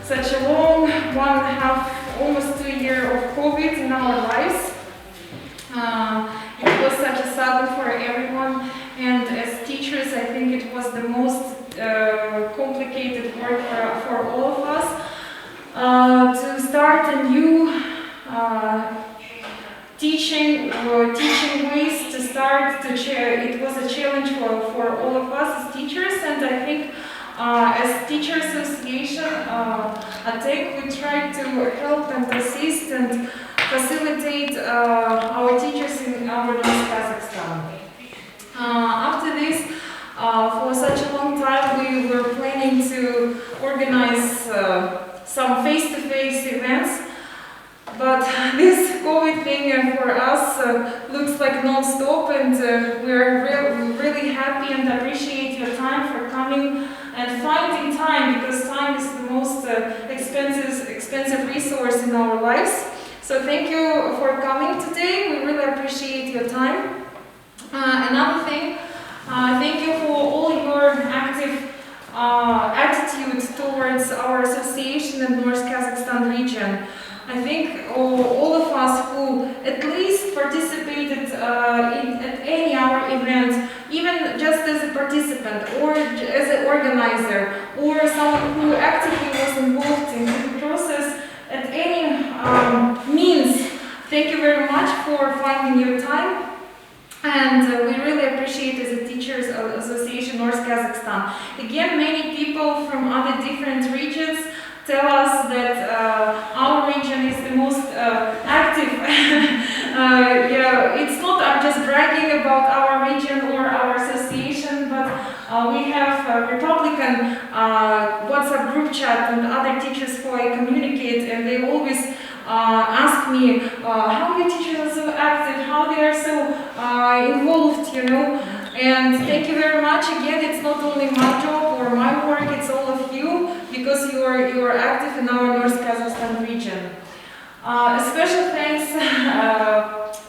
such a long 1.5, almost 2 years of COVID in our lives. It was such a sudden for everyone, and as teachers I think it was the most complicated work for all of us to start a new teaching ways to start to it was a challenge for all of us as teachers, and I think as Teacher Association ATENK, we try to help and assist and facilitate our teachers in our North Kazakhstan. After this, for such a long time we were planning to organize some face-to-face events, but this COVID thing for us looks like non-stop, and we're really happy and appreciate your time for coming and finding time, because time is the most expensive resource in our lives. So thank you for coming today. We really appreciate your time. Another thing, thank you for all your active attitude towards our association in North Kazakhstan region. I think all of us who at least participated at any our event, even just as a participant or as an organizer, or someone who actively was involved in the process at any means, thank you very much for finding your time. And we really appreciate as a Teachers Association North Kazakhstan. Again, many people from other different regions tell us that our region is the most active. Yeah, it's not I'm just bragging about our region or our association, but we have a Republican WhatsApp group chat and other teachers who I communicate, and they always ask me how your teachers are so active, how they are so involved, you know. And thank you very much. Again, it's not only my job or my work, it's all of you, because you are active in our North Kazakhstan region. A special thanks,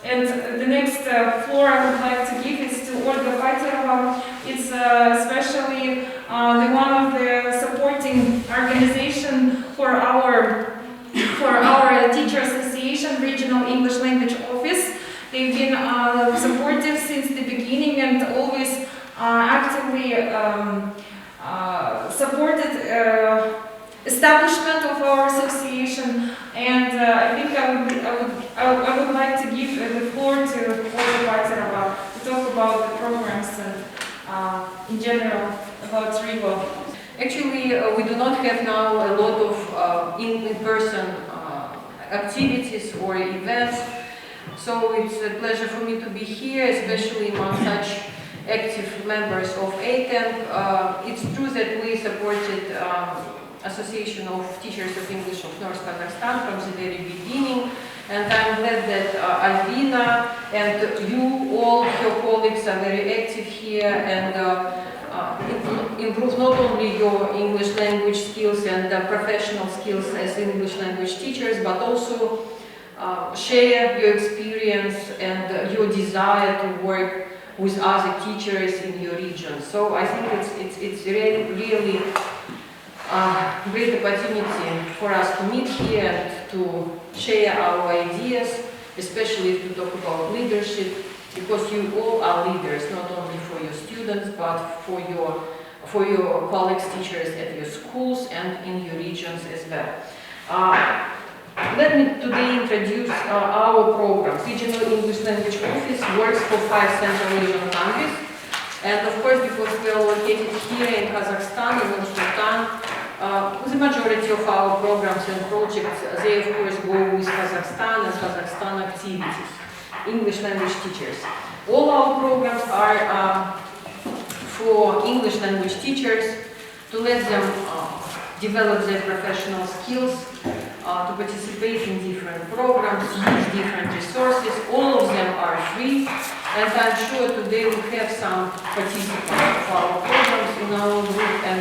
and the next floor I would like to give is to Olga Paterova. It's especially the one of the supporting organization for our Teacher Association Regional English Language Office. They've been supportive since the beginning and always actively supported establishment of our association. And I think I would like to give the floor to Olga Paterova to talk about the programs and in general about RELO. Actually, we do not have now a lot of in-person activities or events, so it's a pleasure for me to be here, especially among such active members of ATENK. It's true that we supported Association of Teachers of English of North Kazakhstan from the very beginning, and I'm glad that Albina and you, all your colleagues, are very active here and improve not only your English language skills and professional skills as English language teachers, but also share your experience and your desire to work with other teachers in your region. So I think it's really great opportunity for us to meet here and to share our ideas, especially to talk about leadership, because you all are leaders, not only for your students, but for your colleagues, teachers at your schools and in your regions as well. Let me today introduce our program. Regional English Language Office works for 5 Central Asian countries, and of course, because we are located here in Kazakhstan, in Nur-Sultan, the majority of our programs and projects, they of course go with Kazakhstan and Kazakhstan activities, English language teachers. All our programs are for English language teachers, to let them develop their professional skills, to participate in different programs, use different resources. All of them are free, and I'm sure today we have some participants of our programs in our group, and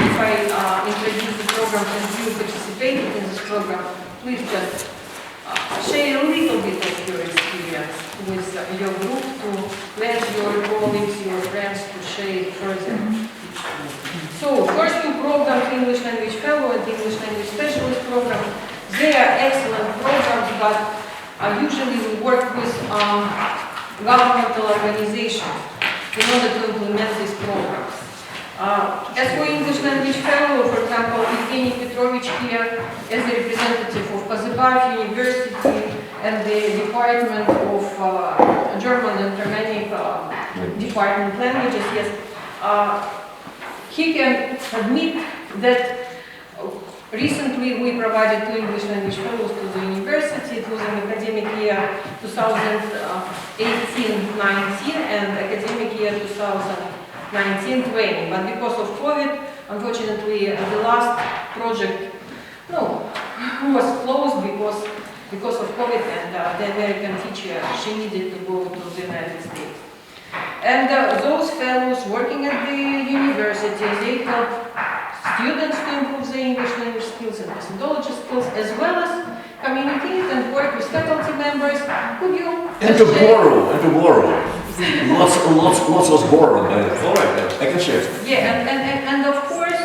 if I introduce the program and you participated in this program, please just share a little bit of your experience with your group to let your colleagues, your friends to share it further. So, first two programs, English Language Fellow and English Language Specialist program, they are excellent programs, but usually we work with governmental organizations in order to implement these programs. As for English Language Fellow, for example, Evgeny Petrovich here, as a representative of Kazakhstan University and the Department of German and Germanic Department Languages, yes, he can admit that recently we provided two English Language Fellows to the university. It was an academic year 2018-19 and academic year 2019-20. But because of COVID, unfortunately, the last project was closed because of COVID, and the American teacher, she needed to go to the United States. And those fellows working at the university, they help students to improve their English language skills and methodology skills, as well as communicate and work with faculty members. Could you and to borrow. Lots was borrowed. All right, I can share. Yeah, and of course,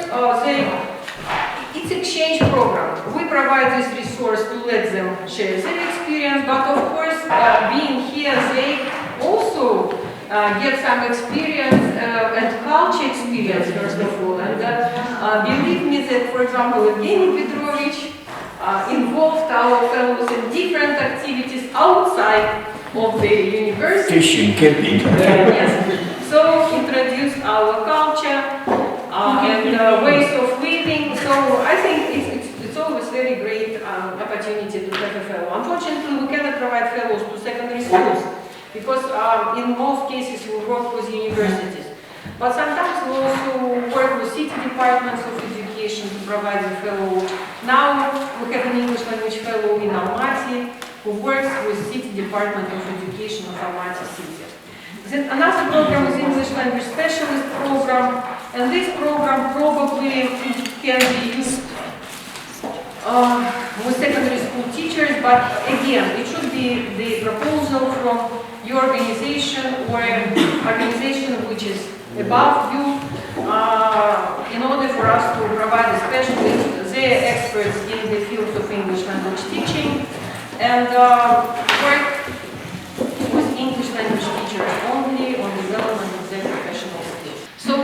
it's exchange program. We provide this resource to let them share their experience, but of course, being here, they also get some experience and culture experience, first of all. And believe me that, for example, Evgeny Petrovich involved our fellows in different activities outside of the university. Fishing, camping. Yes. So introduced our culture and ways of living. So I think it's always very great opportunity to have a fellow. Unfortunately, we cannot provide fellows to secondary schools, because in most cases we work with universities. But sometimes we also work with city departments of education to provide a fellow. Now we have an English language fellow in Almaty who works with city department of education of Almaty city. Then another program is English language specialist program, and this program probably can be used with secondary school teachers, but again, it should be the proposal from your organization or organization which is above you, in order for us to provide a specialist. They are experts in the field of English language teaching and work with English language teachers only on development of their professional skills. So,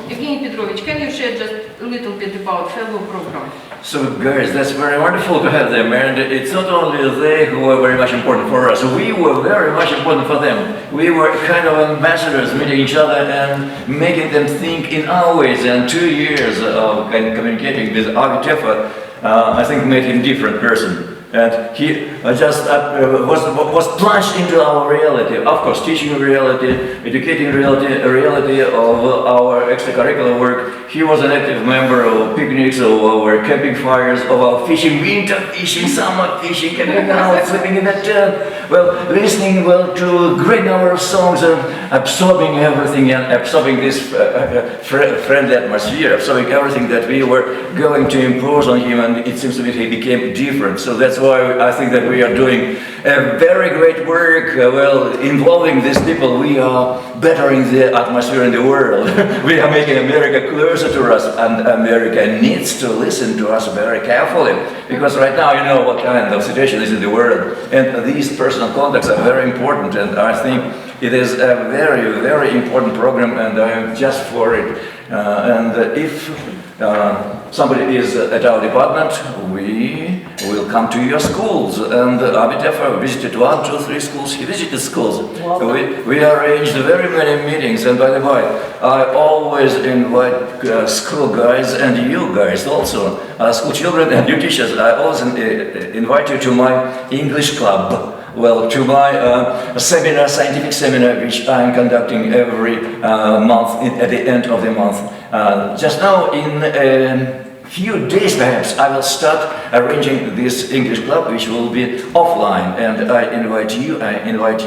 Evgeny Petrovich, can you share just a little bit about fellow program? So guys, that's very wonderful to have them, and it's not only they who were very much important for us, we were very much important for them. We were kind of ambassadors, meeting each other and making them think in our ways, and 2 years of communicating with Paterova, I think made him a different person. And he just was plunged into our reality, of course, teaching reality, educating reality of our extracurricular work. He was an active member of picnics, of our camping fires, of our fishing, winter fishing, summer fishing, camping out, sleeping in the tent, listening to a great number of songs and absorbing everything and absorbing this friendly atmosphere, absorbing everything that we were going to impose on him, and it seems to me he became different. So that's why I think that we are doing a very great work, involving these people. We are bettering the atmosphere in the world. We are making America closer to us, and America needs to listen to us very carefully, because right now you know what kind of situation is in the world, and these personal contacts are very important, and I think it is a very, very important program, and I am just for it. And if somebody is at our department, we will come to your schools. And Paterova visited 1, 2, 3 schools. He visited schools. We arranged very many meetings. And by the way, I always invite school guys and you guys also, school children and you teachers. I always invite you to my English club. To my seminar, scientific seminar, which I'm conducting every month at the end of the month. Just now in few days perhaps I will start arranging this English club, which will be offline, and I invite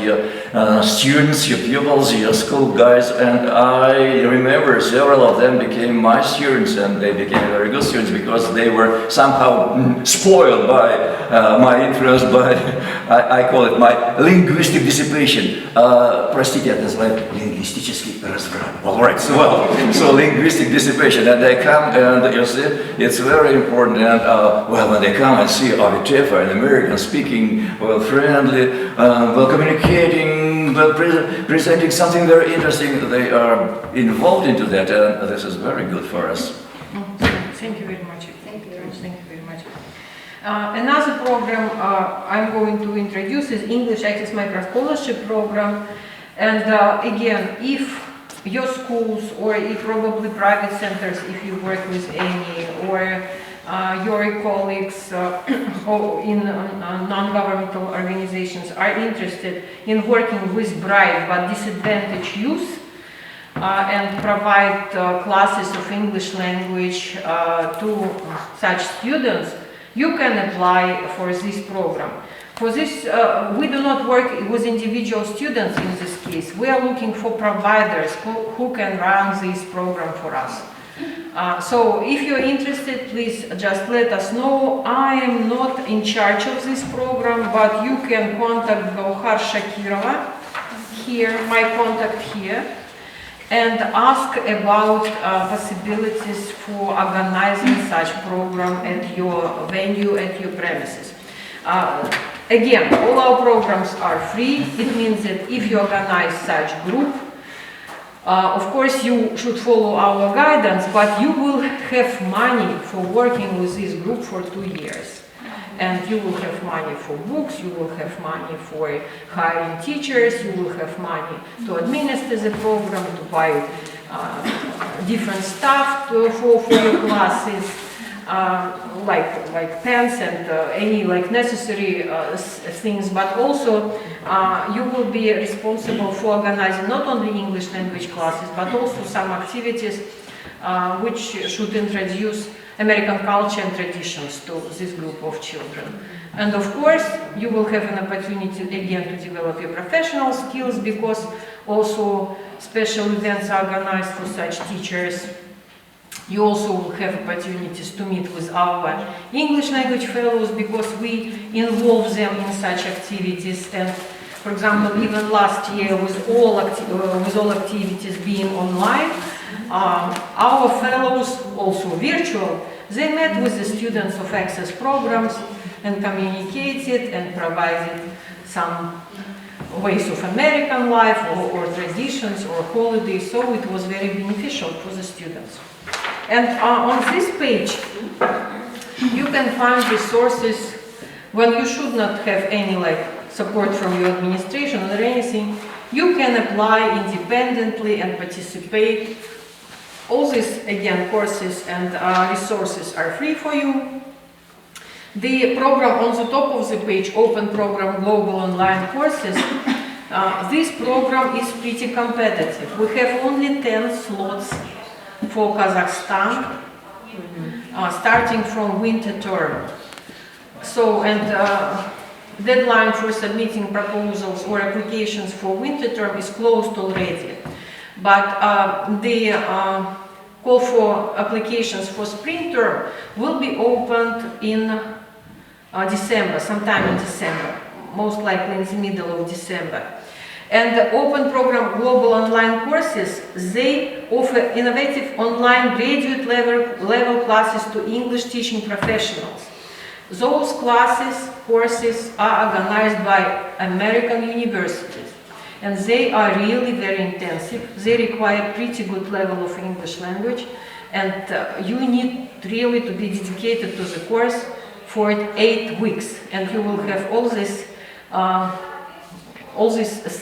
your students, your pupils, your school guys, and I remember several of them became my students, and they became very good students because they were somehow spoiled by my influence, by, I call it my linguistic dissipation. Простите, это называют лингвистический разврат. All right, so linguistic dissipation, and they come, and you see, it's very important, and well, when they come and see Avitefa, an American speaking, well, friendly, well, communicating, well, presenting something very interesting, they are involved into that, and this is very good for us. Thank you very much. Thank you very much. Another program I'm going to introduce is English Access Micro Scholarship Program, and again, if your schools or probably private centers, if you work with any, or your colleagues or in non-governmental organizations are interested in working with bright but disadvantaged youth and provide classes of English language to such students, you can apply for this program. For this, we do not work with individual students in this case. We are looking for providers who can run this program for us. So if you're interested, please just let us know. I am not in charge of this program, but you can contact Gauhar Shakirova, here, my contact here, and ask about possibilities for organizing such program at your venue, at your premises. Again, all our programs are free. It means that if you organize such group, of course you should follow our guidance, but you will have money for working with this group for 2 years. And you will have money for books, you will have money for hiring teachers, you will have money to administer the program, to buy different stuff for your classes. Like pens and any necessary things, but also you will be responsible for organizing not only English language classes, but also some activities which should introduce American culture and traditions to this group of children. And of course, you will have an opportunity again to develop your professional skills, because also special events are organized for such teachers. You also will have opportunities to meet with our English language fellows, because we involve them in such activities. And for example, even last year, with all activities being online, our fellows, also virtual, they met with the students of access programs and communicated and provided some ways of American life or traditions or holidays, so it was very beneficial for the students. And on this page, you can find resources when you should not have any support from your administration or anything. You can apply independently and participate. All these, again, courses and resources are free for you. The program on the top of the page, Open Program Global Online Courses, this program is pretty competitive. We have only 10 slots for Kazakhstan, starting from winter term. So, and deadline for submitting proposals or applications for winter term is closed already. But the call for applications for spring term will be opened in December, sometime in December, most likely in the middle of December. And the Open Program Global Online Courses, they offer innovative online graduate level classes to English teaching professionals. Those courses are organized by American universities, and they are really very intensive. They require pretty good level of English language, and you need really to be dedicated to the course for 8 weeks, and you will have all these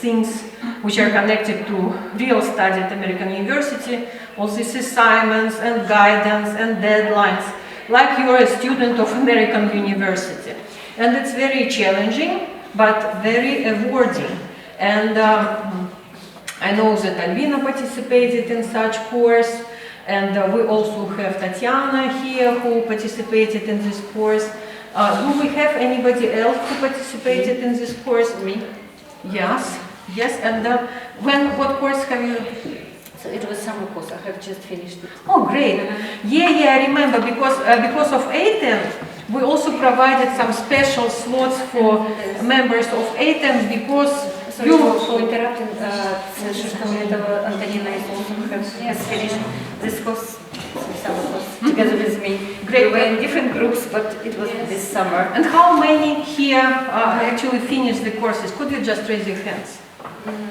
things which are connected to real study at American university, all these assignments and guidance and deadlines, like you are a student of American university. And it's very challenging, but very rewarding. And I know that Albina participated in such course, And we also have Tatiana here who participated in this course. Do we have anybody else who participated in this course? Me. Yes, yes. And what course have you? So it was summer course. I have just finished it. Oh, great. Yeah, I remember because of ATENK, we also provided some special slots for members of ATENK because Sorry for interrupting. Antonina is also has finished this course, summer course, together with me. Great. We were in different groups, but it was this summer. And how many here actually finished the courses? Could you just raise your hands?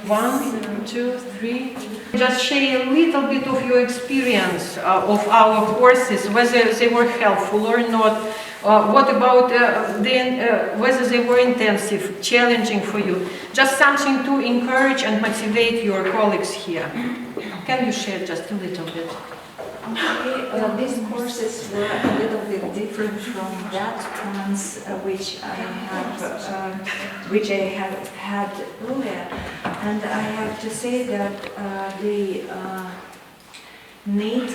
1, 2, 3. Just share a little bit of your experience of our courses, whether they were helpful or not. What about whether they were intensive, challenging for you? Just something to encourage and motivate your colleagues here. Can you share just a little bit? Okay, these courses were a little bit different from that ones which I have had earlier, and I have to say that they need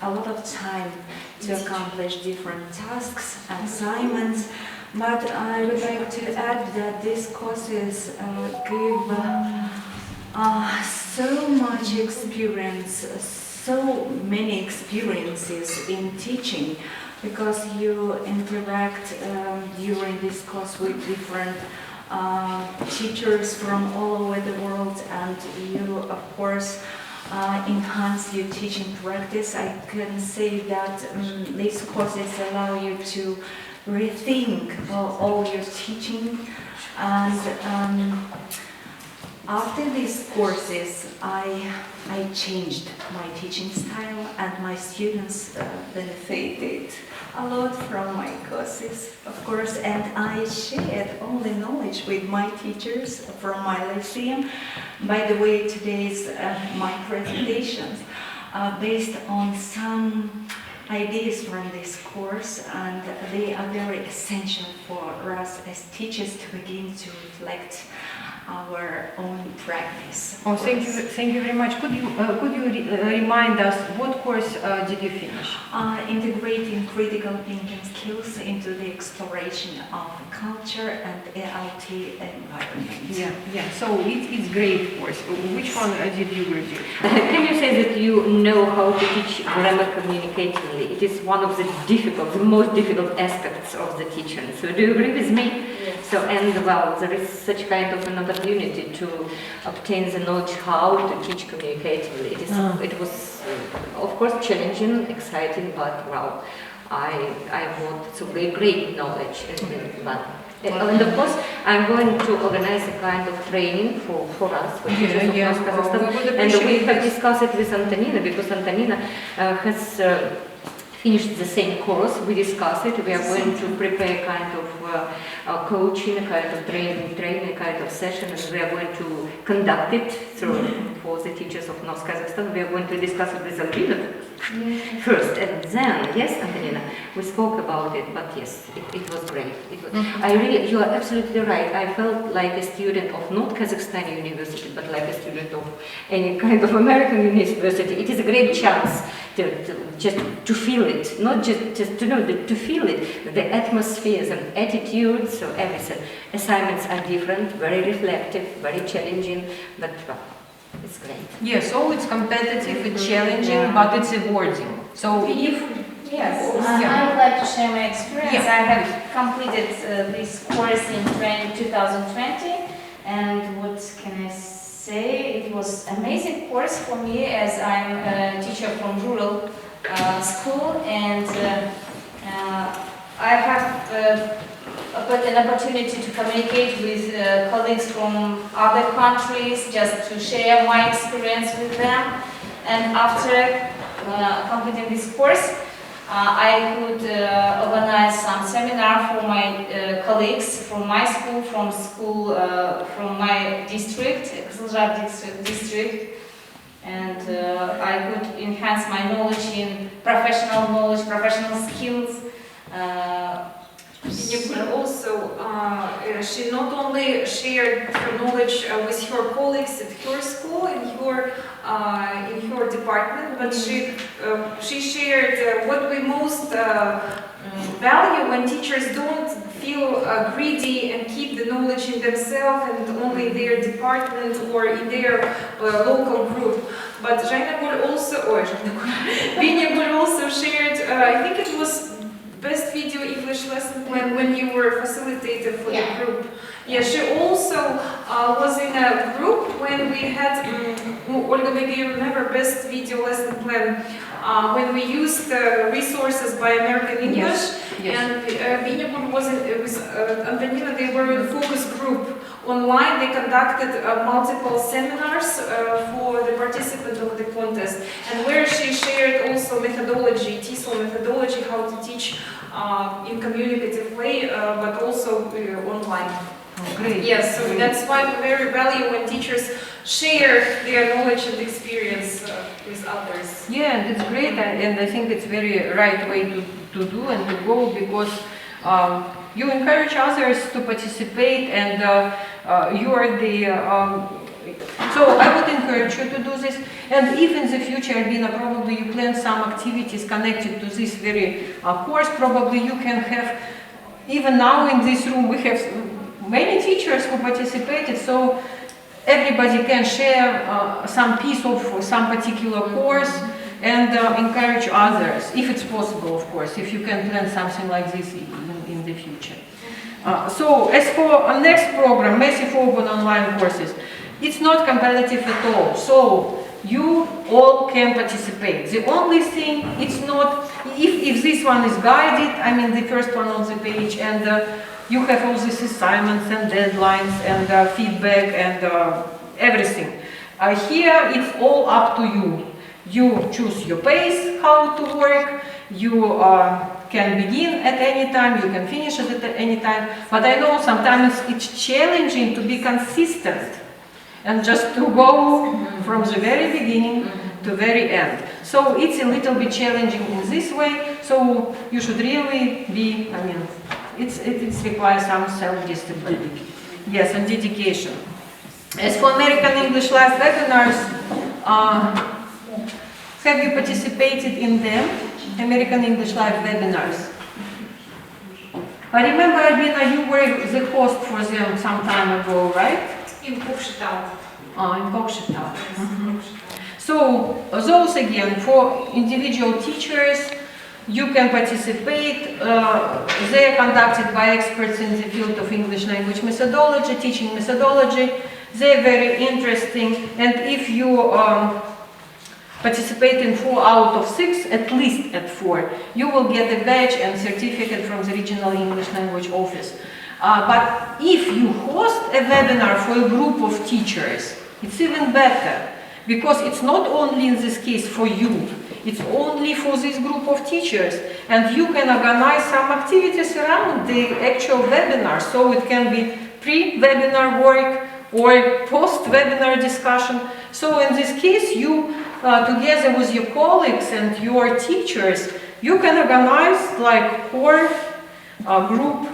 a lot of time to accomplish different tasks, assignments. But I would like to add that these courses give so much experience. So many experiences in teaching, because you interact during this course with different teachers from all over the world, and you of course enhance your teaching practice. I can say that these courses allow you to rethink all your teaching, and after these courses, I changed my teaching style, and my students benefited a lot from my courses, of course, and I shared all the knowledge with my teachers from my lyceum. By the way, today's my presentations are based on some ideas from this course, and they are very essential for us as teachers to begin to reflect our own practice. Oh, thank you very much. Could you remind us what course did you finish? Integrating critical thinking skills into the exploration of culture and AIT environment. Yeah. So it's great course. Which one did you graduate? Can you say that you know how to teach grammar communicatively? It is one of the most difficult aspects of the teaching. So do you agree with me? Yes. So, and well, there is such kind of an opportunity to obtain the knowledge how to teach communicatively. It was, of course, challenging, exciting, but well, I got some great knowledge in that. And of course, I'm going to organize a kind of training for us, for teachers of Kazakhstan, and we have discussed it with Antonina, because Antonina has finished the same course. We discussed it. We are going to prepare a kind of coaching, a kind of training, kind of session, and we are going to conduct it for the teachers of North Kazakhstan. We are going to discuss it with Albina first, and then, yes, Antonina, we spoke about it, but yes, it was great. You are absolutely right. I felt like a student of not Kazakhstan university, but like a student of any kind of American university. It is a great chance to feel it, not just to know, to feel it, the atmospheres and attitudes, so everything. Assignments are different, very reflective, very challenging, but well, it's great. Yeah, so it's competitive, it's challenging, but it's rewarding. So Yes, Yeah. I would like to share my experience. Yeah. I have completed this course in 2020, and what can I say? It was an amazing course for me, as I'm a teacher from rural school, and I have got an opportunity to communicate with colleagues from other countries, just to share my experience with them. And after completing this course, I could organize some seminar for my colleagues from my school, from my district, district, and I could enhance my knowledge in professional skills. You could also she not only shared her knowledge with her colleagues at her school, in her department, but she shared what we most value when teachers don't feel greedy and keep the knowledge in themselves and only in their department or in their local group. But Zhainagul also shared, I think it was best video English lesson plan when you were facilitator for the group. Yeah, she also was in a group when we had, Olga, maybe you remember best video lesson plan, when we used resources by American English. Yes. And Vinyagur was with Antonina, they were in a focus group online. They conducted multiple seminars for the participants of the contest, and where she shared also methodology, TESOL methodology, how to teach in communicative way, but also online. Oh, great. Yes, so that's why we very value when teachers share their knowledge and experience with others. Yeah, and it's great, and I think it's very right way to do and to go, because you encourage others to participate, and you are the so I would encourage you to do this. And if in the future, Albina, probably you plan some activities connected to this very course, probably you can have, even now in this room we have many teachers who participated, so everybody can share some piece of some particular course and encourage others, if it's possible, of course, if you can plan something like this in the future. So as for our next program, Massive Open Online Courses, it's not competitive at all, so you all can participate. The only thing, it's not, if this one is guided, I mean the first one on the page, and you have all these assignments and deadlines and feedback and everything. Here it's all up to you. You choose your pace, how to work, you can begin at any time, you can finish it at any time, but I know sometimes it's challenging to be consistent and just to go from the very beginning to very end. So it's a little bit challenging in this way, so you should really be, I mean, it requires some self-discipline. Yes, and dedication. As for American English Live webinars, have you participated in them? American English Live webinars? I remember, Albina, you were the host for them some time ago, right? In Kokshetau. In Kokshetau. So those again, for individual teachers, you can participate. They are conducted by experts in the field of English language methodology, teaching methodology. They're very interesting, and if you participate in 4 out of 6, at least at 4, you will get a badge and certificate from the Regional English Language Office. But if you host a webinar for a group of teachers, it's even better, because it's not only in this case for you, it's only for this group of teachers, and you can organize some activities around the actual webinar, so it can be pre-webinar work or post-webinar discussion. So in this case, you together with your colleagues and your teachers, you can organize like core group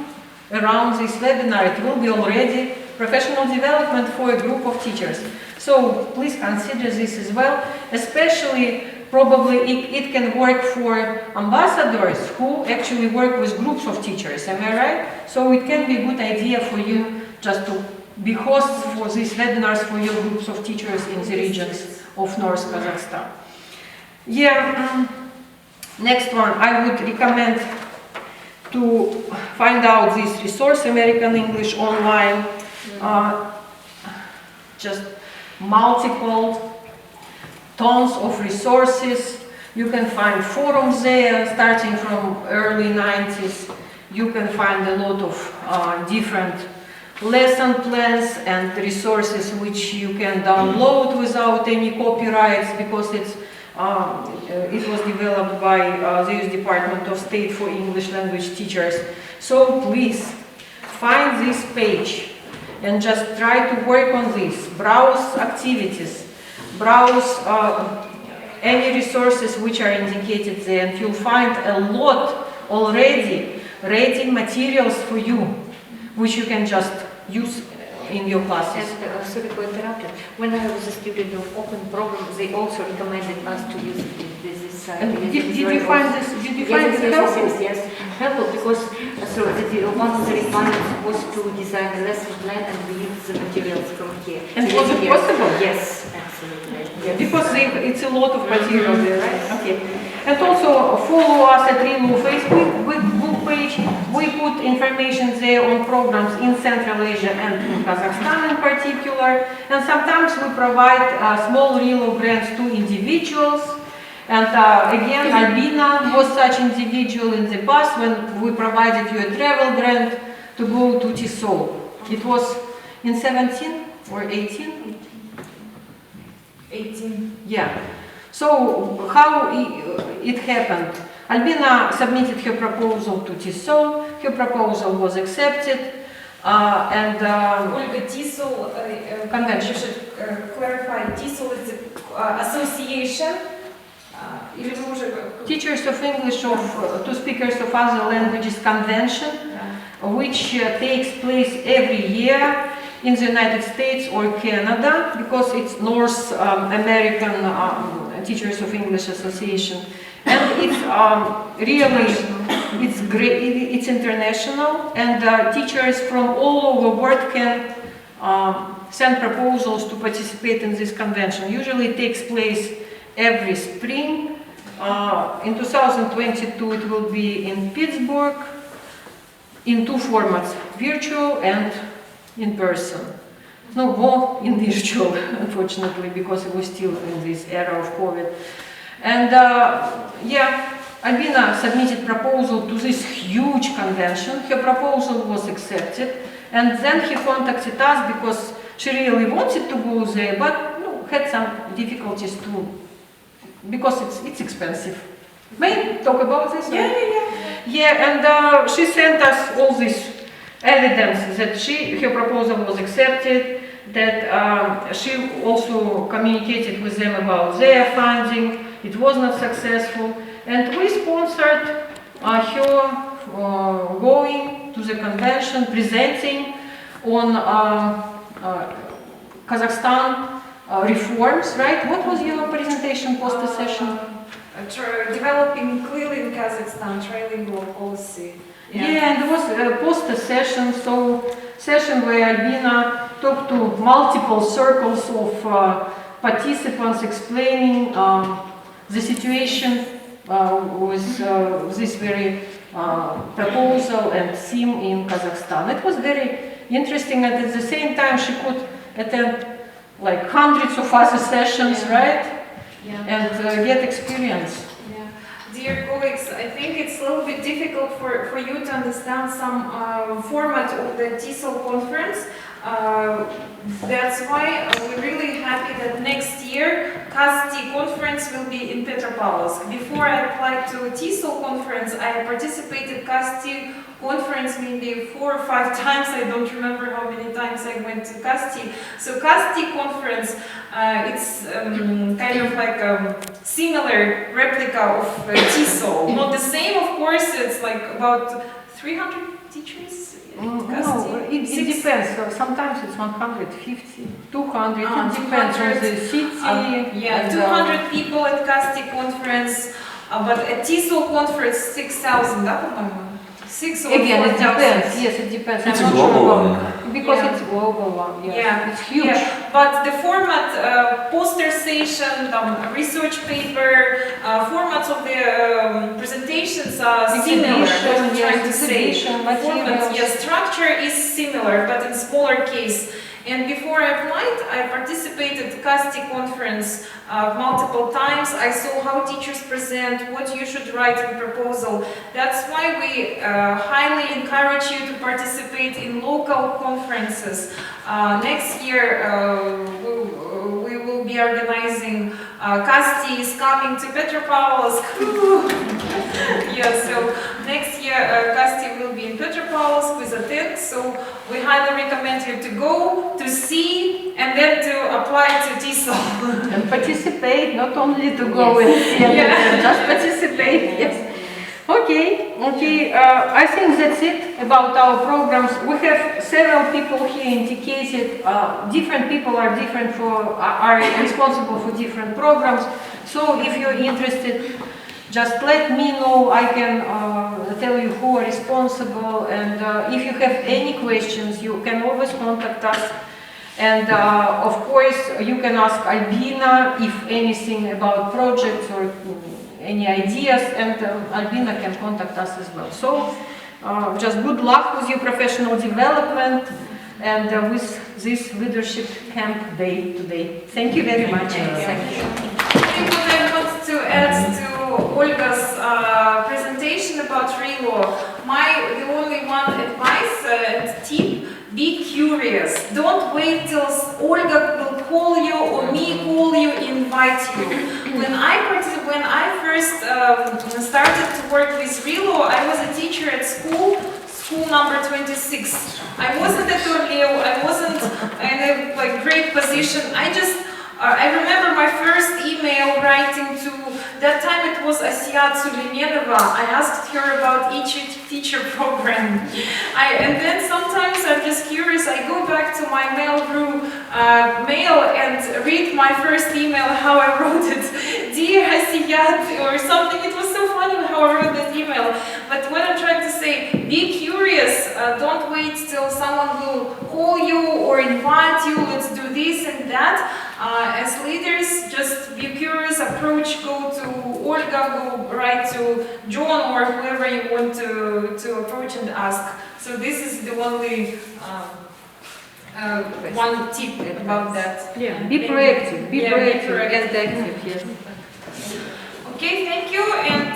around this webinar. It will be already professional development for a group of teachers. So please consider this as well, especially probably it can work for ambassadors who actually work with groups of teachers, am I right? So it can be a good idea for you just to be hosts for these webinars for your groups of teachers in the regions of North Kazakhstan. Yeah, next one, I would recommend to find out this resource, American English Online, just multiple tons of resources. You can find forums there starting from early 90s. You can find a lot of different lesson plans and resources which you can download without any copyrights, because it was developed by the US Department of State for English Language Teachers. So please find this page and just try to work on this. Browse activities, browse any resources which are indicated there, and you'll find a lot already rating materials for you. which you can just use in your classes. And sorry for interrupting. When I was a student of open programs, they also recommended us to use this site. And did you find this? Did you find this helpful? Yes, helpful, because one of the requirements was to design a lesson plan and we use the materials from here. And was it possible? Yes, absolutely. Yeah, because it's a lot of material there, right? Okay. And also follow us at RELO Facebook page. We put information there on programs in Central Asia and in Kazakhstan in particular. And sometimes we provide small RELO grants to individuals. And again, Albina was such individual in the past when we provided you a travel grant to go to TESOL. It was in 17 or 18? 18. Yeah. So how it happened? Albina submitted her proposal to TESOL. Her proposal was accepted, and Olga, TESOL, Convention. you should clarify, TESOL is the association. Teachers of English to speakers of other languages convention, which takes place every year in the United States or Canada, because it's North American Teachers of English Association, and it's really, it's great, it's international, and teachers from all over the world can send proposals to participate in this convention. Usually it takes place every spring. In 2022 it will be in Pittsburgh in two formats, virtual and in person. No, more in virtual, unfortunately, because it was still in this era of COVID. And yeah, Albina submitted proposal to this huge convention. Her proposal was accepted, and then he contacted us because she really wanted to go there, but had some difficulties too, because it's expensive. May I talk about this? Yeah, and she sent us all this evidence that her proposal was accepted, that she also communicated with them about their funding. It was not successful, and we sponsored her going to the convention, presenting on Kazakhstan reforms, right? What was your presentation poster session? Developing clearly in Kazakhstan, trilingual policy. Yeah, and there was a poster session, session where Albina talked to multiple circles of participants explaining the situation with this very proposal and theme in Kazakhstan. It was very interesting, and at the same time she could attend like hundreds of other sessions, right? Yeah. And get experience. Yeah. Dear colleagues, I think it's a little bit difficult for you to understand some format of the TESOL conference. That's why we're really happy that next year KASTI conference will be in Petropavlovsk. Before I applied to TESOL conference, I participated KASTI conference maybe 4 or 5 times. I don't remember how many times I went to KASTI. So KASTI conference, it's kind of like a similar replica of TESOL. Not the same, of course. It's like about 300 teachers. No, it depends. So sometimes it's 150, 200. It depends on the city. Yeah, 200 people at KASTI conference, but at TESOL conference 6,000. Again, it depends. Yes, it depends. It's I'm a not global sure one. because Yeah. it's global one. Yes. Yeah, It's huge. Yeah. But the format, poster session, research paper, formats of the presentations are similar. That's what I'm trying to say. Format, yes, structure is similar, but in smaller case. And before I applied, I participated in KASTI conference multiple times. I saw how teachers present, what you should write in proposal. That's why we highly encourage you to participate in local conferences. Next year, we will be organizing KASTI is coming to Petropavlovsk. Yeah, so next year KASTI will be in Petropavlovsk with ATENK, so we highly recommend you to go, to see, and then to apply to TESOL. And participate, not only to go and see, just participate. Yes. Okay. Okay, I think that's it about our programs. We have several people here indicated. Different people are responsible for different programs. So if you're interested, just let me know. I can tell you who are responsible. And if you have any questions, you can always contact us. And of course, you can ask Albina if anything about projects or any ideas, and Albina can contact us as well. So just good luck with your professional development and with this leadership camp day today. Thank you very much. Thank you. What I want to add to Olga's presentation about RELO, the only one advice and tip: be curious. Don't wait till Olga will call you or me call you, invite you. When I first started to work with RELO, I was a teacher at school number 26. I wasn't at RELO, I wasn't in a great position. I remember my first email writing to, that time it was Olessya Vodopyanova. I asked her about each teacher program. And then sometimes I'm just curious, I go back to my mail and read my first email, how I wrote it. Dear Olessya, or something. It was so funny how I wrote that email. But what I'm trying to say, be curious. Don't wait till someone will call you or invite you, let's do this and that. As leaders, just be curious, approach, go to Olga, go write to John or whoever you want to approach and ask. So this is the only one tip about that. Yeah, be proactive, be proactive and active, yes. Okay, thank you, and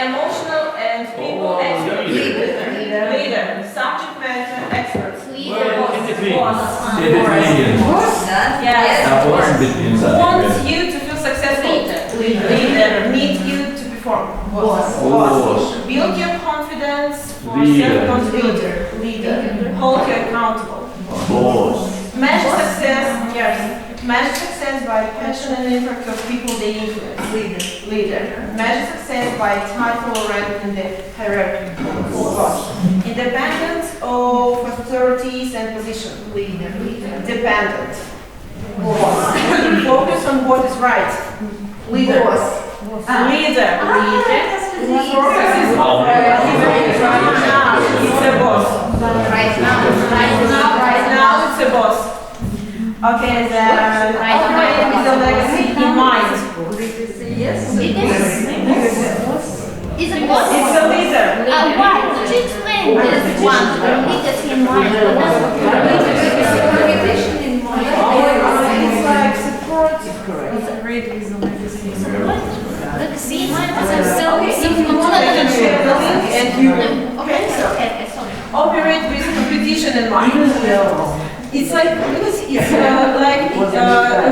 emotional and people experts. Leader, subject matter experts. Yes. Wants you to feel successful. Leader. Need you to perform. Boss. Build your confidence for self-responsibility. Leader. Hold you accountable. Boss. Measure success. Yes. Measure success by passion and impact of people they influence. Leader. Measure success by title or rank in the hierarchy. Boss. Independent of authorities and position. Leader. Dependent. Boss. Focus on what is right. Leader. Leader. It's a boss. Right now it's a boss. Okay, then operate with the legacy in mind. Yes. It's a boss. It's a leader. Why? Could you explain this one? Legacy in mind. Reputation in mind. It's like support. It's a great reason. Legacy in mind. And you. Okay, so operate with competition in mind. It's like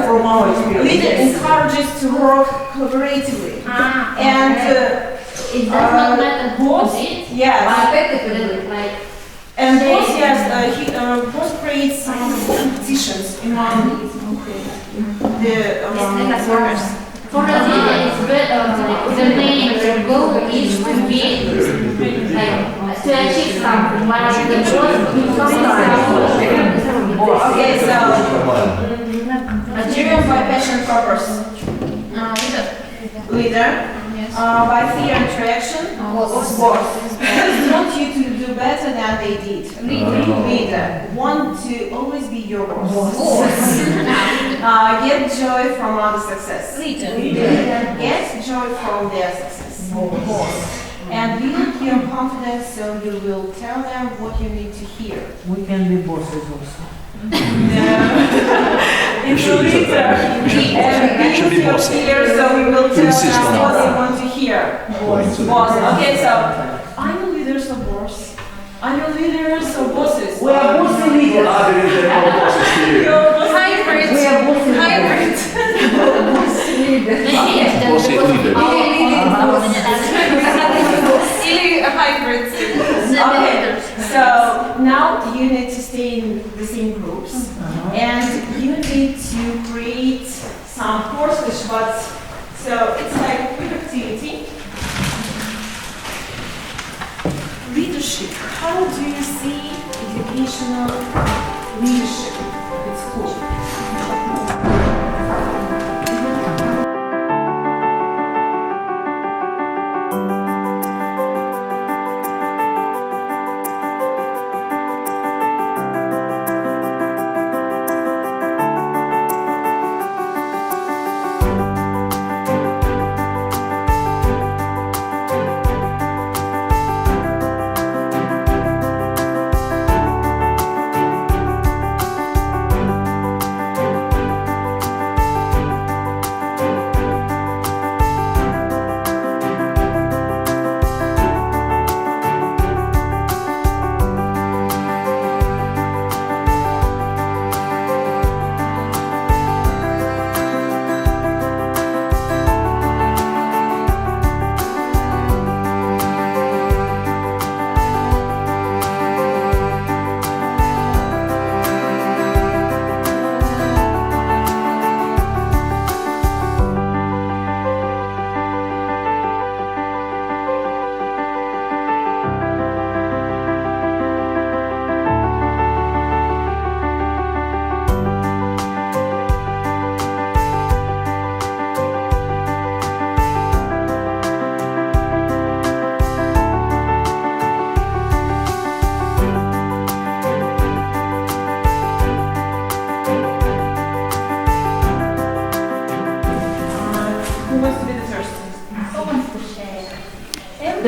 from our experience, leader encourages to work collaboratively, and it does not matter boss, yes, effectively, like, and boss, yes, boss creates some competitions among the workers. For a leader, it's better, the main goal is to be, like, to achieve something, while the boss Okay, so, driven by passion and purpose. Leader. by fear and attraction. Boss. Want you to do better than they did. Leader. Want to always be your boss. Get joy from other success. Leader. Get joy from their success. And build your confidence so you will tell them what you need to hear. We can be bosses also. It's a leader. And build your fear so we will tell them what they want to hear. Boss. Okay, so are you leaders or boss? Are you leaders or bosses? We are bossy leaders. Hybrid. We are bossy Hybrid. bossy leaders. Hybrid. Okay, so now you need to stay in the same groups and you need to create some courses, but so it's like a quick activity. Leadership. How do you see educational leadership at school?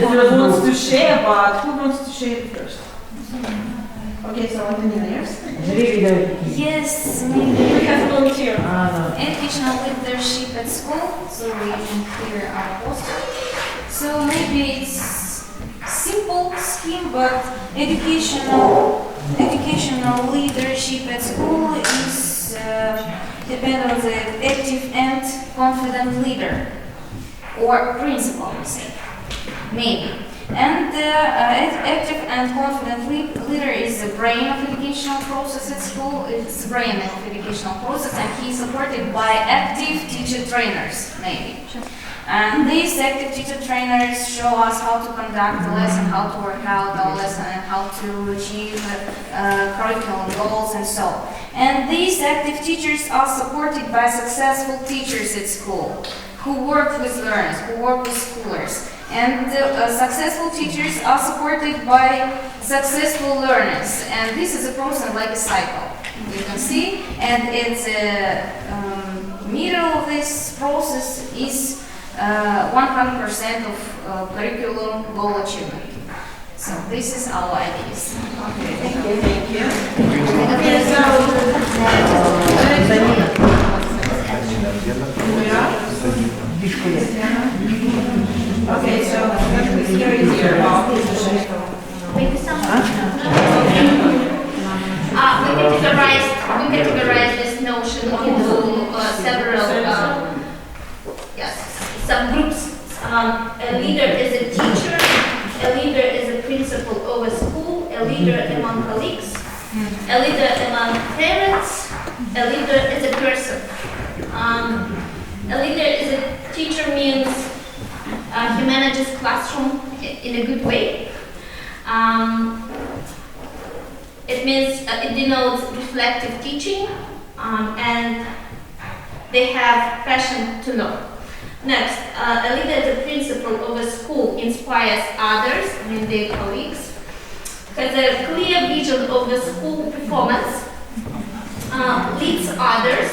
Everyone wants to share, but who wants to share it first? Okay, so Albina, yes? Yes, maybe. We have volunteer. Educational leadership at school, so we can hear our poster. So maybe it's simple scheme, but educational leadership at school is depend on the active and confident leader or principal, say, maybe. And active and confident leader is the brain of educational process at school. It's the brain of educational process, and he is supported by active teacher trainers, maybe. And these active teacher trainers show us how to conduct the lesson, how to work out our lesson, and how to achieve curriculum goals and so on. And these active teachers are supported by successful teachers at school, who work with learners, who work with schoolers. And successful teachers are supported by successful learners. And this is a process like a cycle, you can see. And it's middle of this process is 100% of curriculum goal achievement. So this is our ideas. Okay, thank you. Thank you. Okay, so here is your Thank you so much. We categorize this notion into several subgroups. A leader is a teacher, a leader is a principal of a school, a leader among colleagues, a leader among parents, a leader is a person. A leader is a teacher means he manages classroom in a good way. It means it denotes reflective teaching, and they have passion to learn. Next, a leader as a principal of a school inspires others, I mean their colleagues, has a clear vision of the school performance, leads others,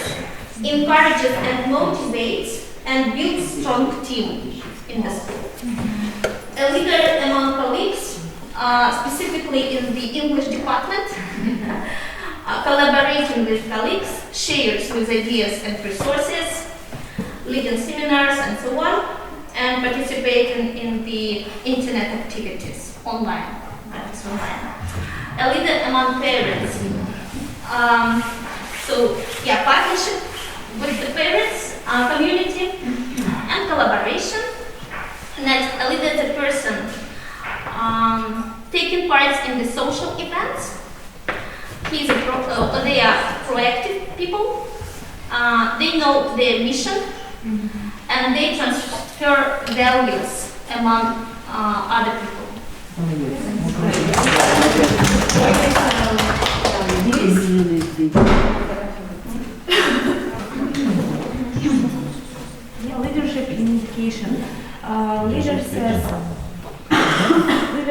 encourages and motivates, and builds strong team in the school. A leader among colleagues, specifically in the English department, collaborating with colleagues, shares with ideas and resources, leading seminars and so on, and participating in the internet activities online. That's online. A leader among parents. Partnership with the parents, community, and collaboration. Next, a leader is a person taking part in the social events. They are proactive people. They know their mission, and they transfer values among other people. Leadership in education. Leader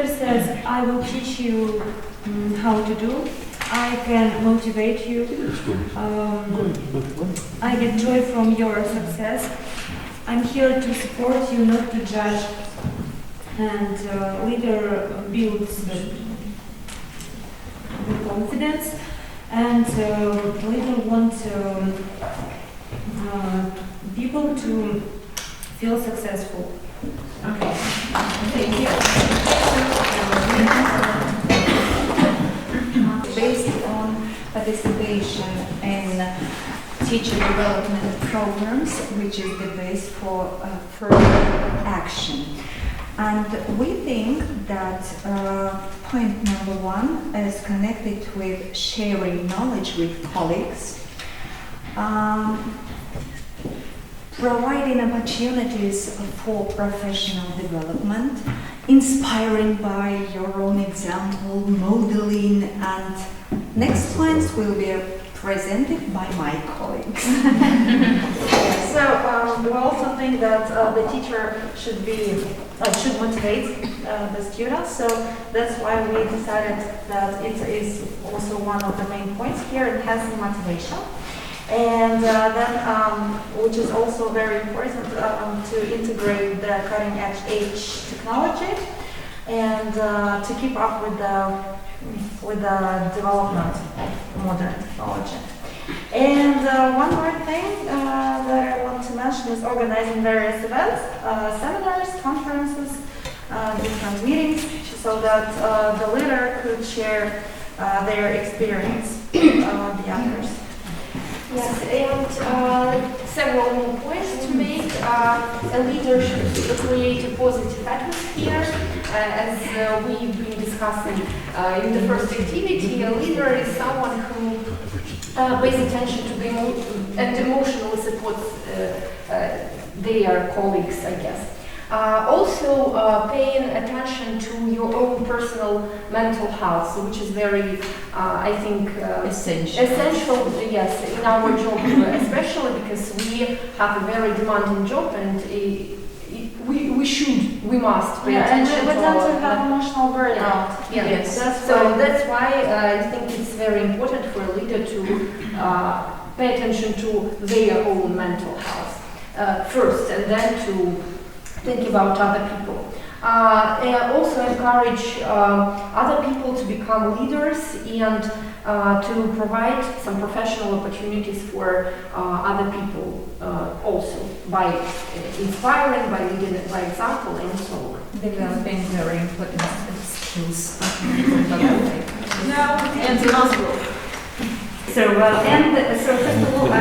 says, I will teach you how to do. I can motivate you. I get joy from your success. I'm here to support you, not to judge. And leader builds the confidence, and leader wants people to feel successful. Okay. Thank you. Based on participation in teacher development programs, which is the base for further action. And we think that point number one is connected with sharing knowledge with colleagues, providing opportunities for professional development, inspiring by your own example, modeling, and next points will be presented by my colleagues. So we also think that the teacher should motivate the students. So that's why we decided that it is also one of the main points here, enhancing motivation. And then, which is also very important, to integrate the cutting-edge technology and to keep up with the development of modern technology. And one more thing that I want to mention is organizing various events, seminars, conferences, different meetings, so that the leader could share their experience with the others. Yes, and several more points to make. A leader should create a positive atmosphere. As we've been discussing in the first activity, a leader is someone who pays attention to the and emotionally supports their colleagues, I guess. Also paying attention to your own personal mental health, which is very, I think, essential, yes, in our job, especially because we have a very demanding job, and we must pay attention and we tend to have emotional burnout. Yes. That's why I think it's very important for a leader to pay attention to their own mental health first, and then to think about other people. And also encourage other people to become leaders and to provide some professional opportunities for other people also by inspiring, by leading by example, and so on. Developing very important skills. And possible. So first of all, I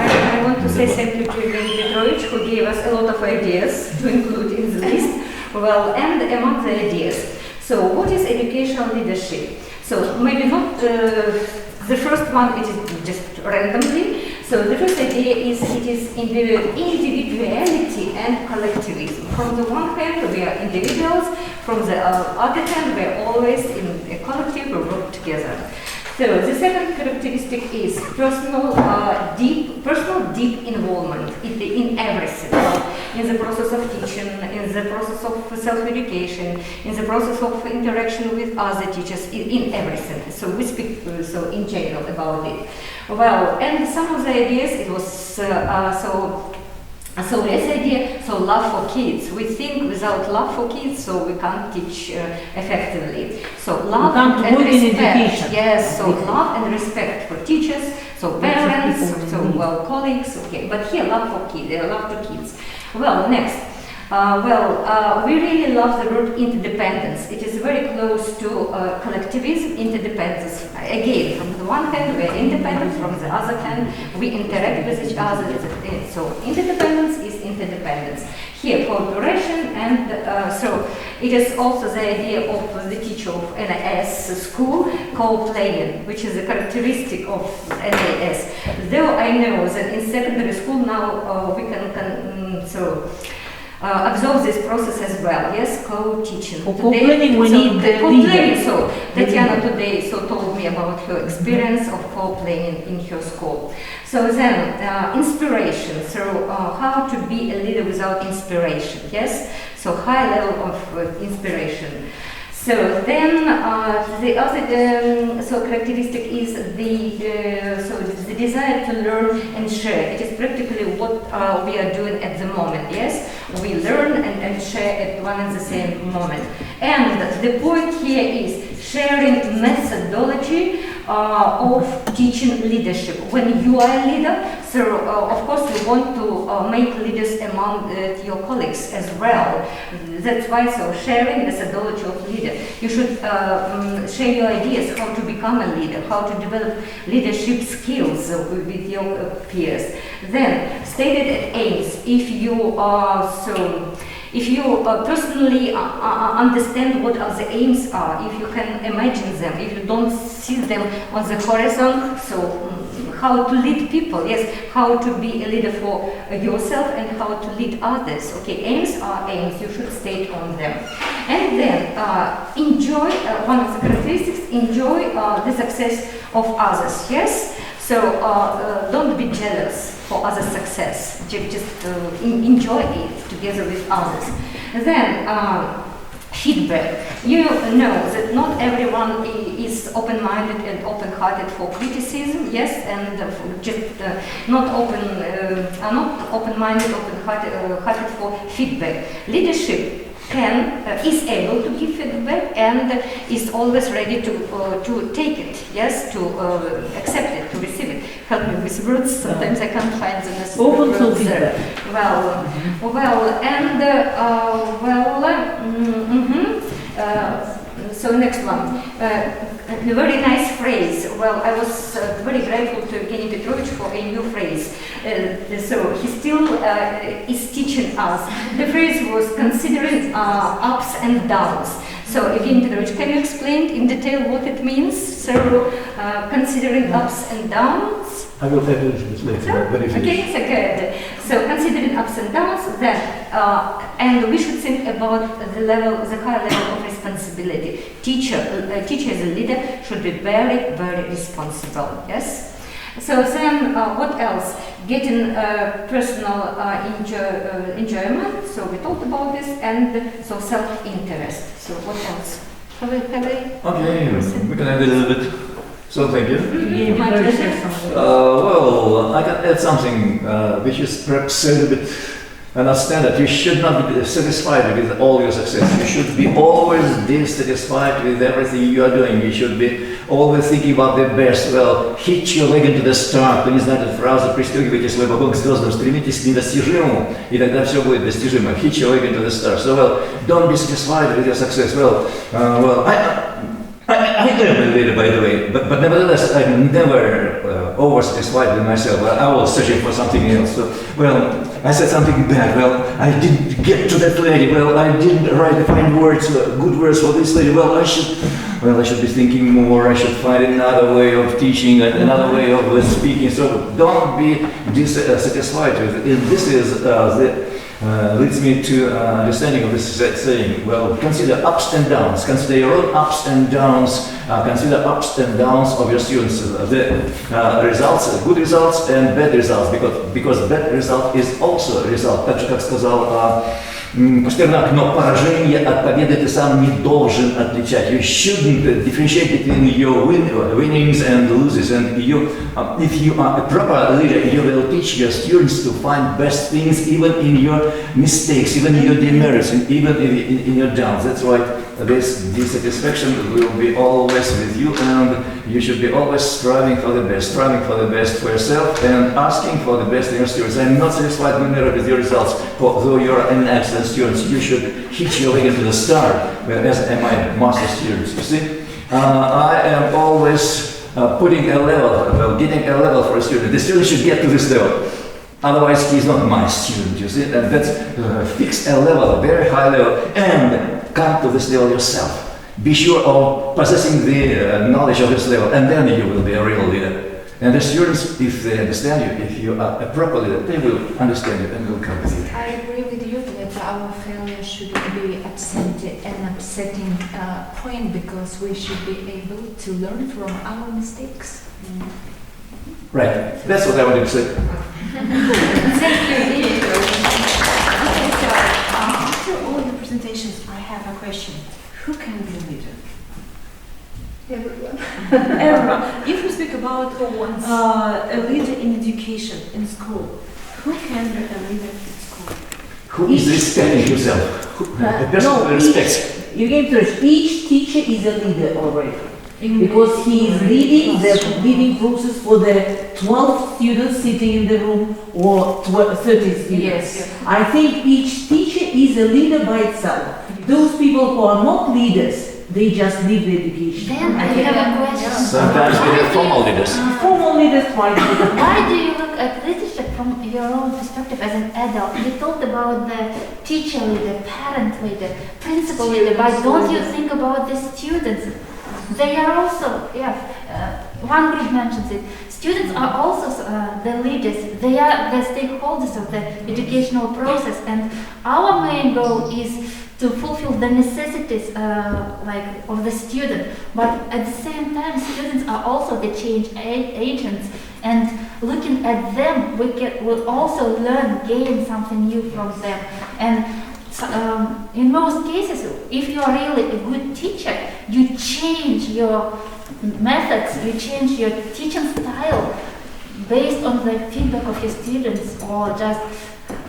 want to say thank you to Evgeny Petrovich, who gave us a lot of ideas to include in the list. And among the ideas, so what is educational leadership? So maybe not the first one, it is just randomly. So the first idea is it is individuality and collectivism. From the one hand, we are individuals. From the other hand, we are always in a collective, we work together. So the second characteristic is personal deep involvement in everything, in the process of teaching, in the process of self-education, in the process of interaction with other teachers, in everything. So we speak so in general about it. Well, and some of the ideas, it was so this idea, so love for kids. We think without love for kids, so we can't teach effectively. So love and respect. Yes, so love and respect for teachers, so parents, so well colleagues. Okay, but here love for kids, love to kids. Well, next. We really love the word interdependence. It is very close to collectivism, interdependence. Again, from the one hand, we are independent, from the other hand, we interact with each other. So interdependence is interdependence. Here, cooperation, and so it is also the idea of the teacher of NAS school, co-playing, which is a characteristic of NAS. Though I know that in secondary school now we can observe this process as well. Yes, co-teaching. For co-planning, we need the co-planning. So Tatiana today told me about her experience of co-planning in her school. So then inspiration. So how to be a leader without inspiration? Yes. So high level of inspiration. So then the other characteristic is the desire to learn and share. It is practically what we are doing at the moment. Yes, we learn and share at one and the same moment. And the point here is sharing methodology of teaching leadership. When you are a leader, so of course you want to make leaders among your colleagues as well. That's why sharing methodology of leader. You should share your ideas how to become a leader, how to develop leadership skills with your peers. Then stated aims. If you personally understand what are the aims are, if you can imagine them, if you don't see them on the horizon, so how to lead people, yes, how to be a leader for yourself and how to lead others. Okay, aims are aims, you should state on them. And then enjoy, one of the characteristics, enjoy the success of others, yes? So don't be jealous for other success, just enjoy it together with others. Then feedback. You know that not everyone is open-minded and open-hearted for criticism, yes, and just not open-minded, open-hearted for feedback. Leadership is able to give feedback and is always ready to take it, yes, to accept it, to receive it. Help me with words, sometimes I can't find the necessary words there. So next one, a very nice phrase. Well, I was very grateful to Evgeny Petrovich for a new phrase. So he still is teaching us. The phrase was considering ups and downs. So Evgeny Petrovich, can you explain in detail what it means? So considering ups and downs. I will have a little bit later, but okay, so good. So considering ups and downs, then, and we should think about the high level of responsibility. Teacher as a leader should be very, very responsible. Yes. So then, what else? Getting personal enjoyment. So we talked about this, and so self-interest. So what else? Okay, we can add a little bit. So thank you. My pleasure. Well, I can add something which is perhaps a little bit understand that you should not be satisfied with all your success. You should be always dissatisfied with everything you are doing. You should be always thinking about the best. Well, hitch your leg into the star. Кто не знает эту фразу, пристегивайте свой вагон к звездам, стремитесь к недостижимому, и тогда все будет достижимо. Hitch your leg into the star. So, well, don't be satisfied with your success. Well, I am a leader, by the way, but nevertheless, I'm never over-satisfied with myself. Well, I was searching for something else. So, well, I said something bad. Well, I didn't get to that lady. Well, I didn't find words, good words for this lady. Well, I should be thinking more. I should find another way of teaching, another way of speaking. So don't be dissatisfied with it. This is leads me to understanding of this saying. Well, consider ups and downs. Consider your own ups and downs. Consider ups and downs of your students. The results, good results and bad results. Because bad result is also a result. Так же, как сказал Пастернак, но поражение от победы ты сам не должен отличать. You shouldn't differentiate between your winnings and losses. And if you are a proper leader, you will teach your students to find best things even in your mistakes, even in your demerits, and even in your downs. That's why this dissatisfaction will be always with you, and you should be always striving for the best for yourself and asking for the best in your students. I'm not satisfied with your results, although you're an excellent student. You should hitch your way into the star, as am I master students. You see, I am always putting a level, getting a level for a student. The student should get to this level. Otherwise, he is not my student, you see, and that's fix a level, a very high level, and come to this level yourself. Be sure of possessing the knowledge of this level, and then you will be a real leader. And the students, if they understand you, if you are a proper leader, they will understand you and will come with you. I agree with you that our failure shouldn't be an upsetting point, because we should be able to learn from our mistakes. Right, that's what I wanted to say. Thank you. Okay, so after all the presentations, I have a question. Who can be a leader? Everyone. Everyone. If we speak about a leader in education, in school, who can be a leader in school? Who is respecting himself? The person who respects. You gave to each teacher is a leader already. Because he is leading the leading process for the 12 students sitting in the room or 30 students. Yes. I think each teacher is a leader by itself. Those people who are not leaders, they just leave the education. Then I have a question. Sometimes they have formal leaders. Formal leaders might be. Why do you look at leadership from your own perspective as an adult? You talked about the teacher leader, parent leader, principal leader, but don't you think about the students? They are also, one group mentions it. Students are also the leaders. They are the stakeholders of the educational process, and our main goal is to fulfill the necessities of the student. But at the same time, students are also the change agents, and looking at them, we'll also gain something new from them. And in most cases, if you are really a good teacher, you change your methods, you change your teaching style based on the feedback of your students, or just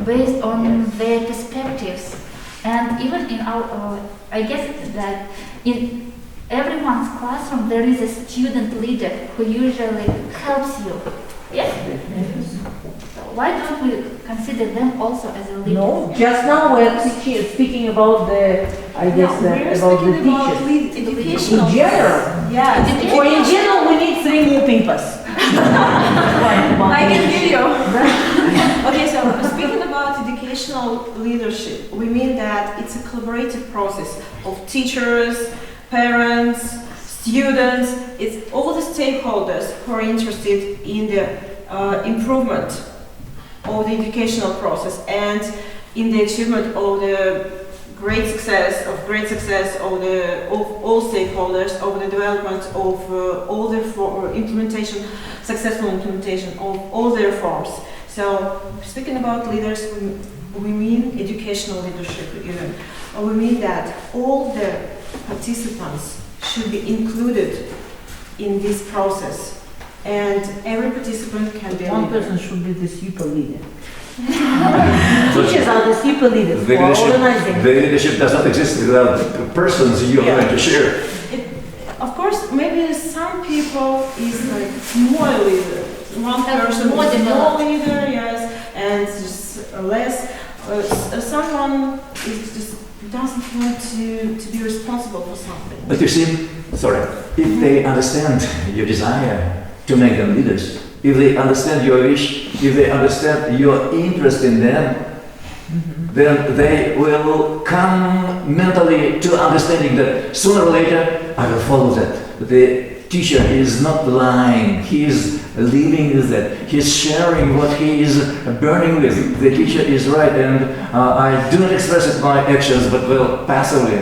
based on their perspectives. And even in our, I guess that in everyone's classroom there is a student leader who usually helps you. Yes? Why don't we consider them also as a leader? No, just now we're speaking about the, about the teachers. Education. In general. Yes. Or in general, we need 3 more papers. I can hear you. Okay, so speaking about educational leadership, we mean that it's a collaborative process of teachers, parents, students. It's all the stakeholders who are interested in the improvement of the educational process and in the achievement of the great success of all stakeholders, of the development of all the successful implementation of all the reforms. So, speaking about leaders, we mean educational leadership. We mean that all the participants should be included in this process, and every participant can be a One leader. person should be the super leader. Teachers are the super leaders for organizing. The leadership does not exist without the persons you are going to share. Of course, maybe some people is like more leader. One person more is more developed. leader, yes, and just less. Someone is just doesn't want to be responsible for something. But you see, if they understand your desire to make them leaders, if they understand your wish, if they understand your interest in them, then they will come mentally to understanding that sooner or later I will follow that. The teacher is not lying. He is living with that. He's sharing what he is burning with. The teacher is right, and I do not express it by actions, but well, passively,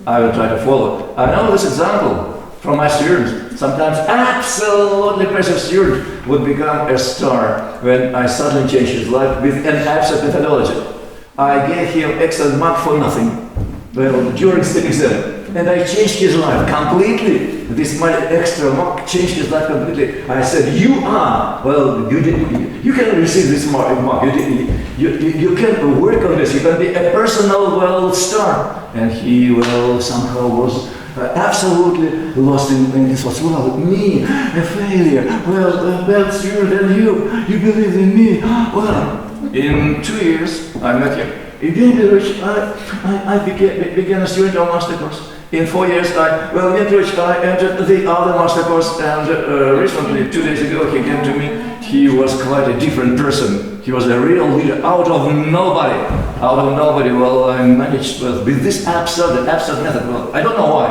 I will try to follow. I know this example from my students. Sometimes absolutely passive student would become a star when I suddenly changed his life with an abstract methodology. I gave him excellent mark for nothing. Well, during stepping 7, and I changed his life completely. This my extra mark changed his life completely. I said, you can receive this mark. You can work on this. You can be a personal star. And he somehow was absolutely lost in his thoughts. Well, me, a failure. Well, bad student, and you believe in me. Well, in 2 years, I met him. In Peter's, I began a student on master course. In 4 years, I entered the other master course, and recently, 2 days ago, he came to me. He was quite a different person. He was a real leader, out of nobody. Well, I managed with this absurd method. Well, I don't know why.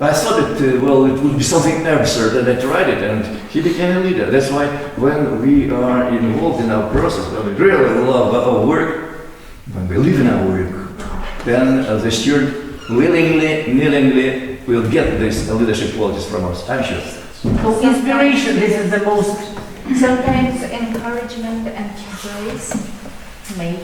I thought it would be something absurd, and I tried it, and he became a leader. That's why when we are involved in our process, when we really love our work, when we live in our work, then the student willingly will get these leadership qualities from us, I'm sure. So inspiration, this is the most... Sometimes encouragement and praise make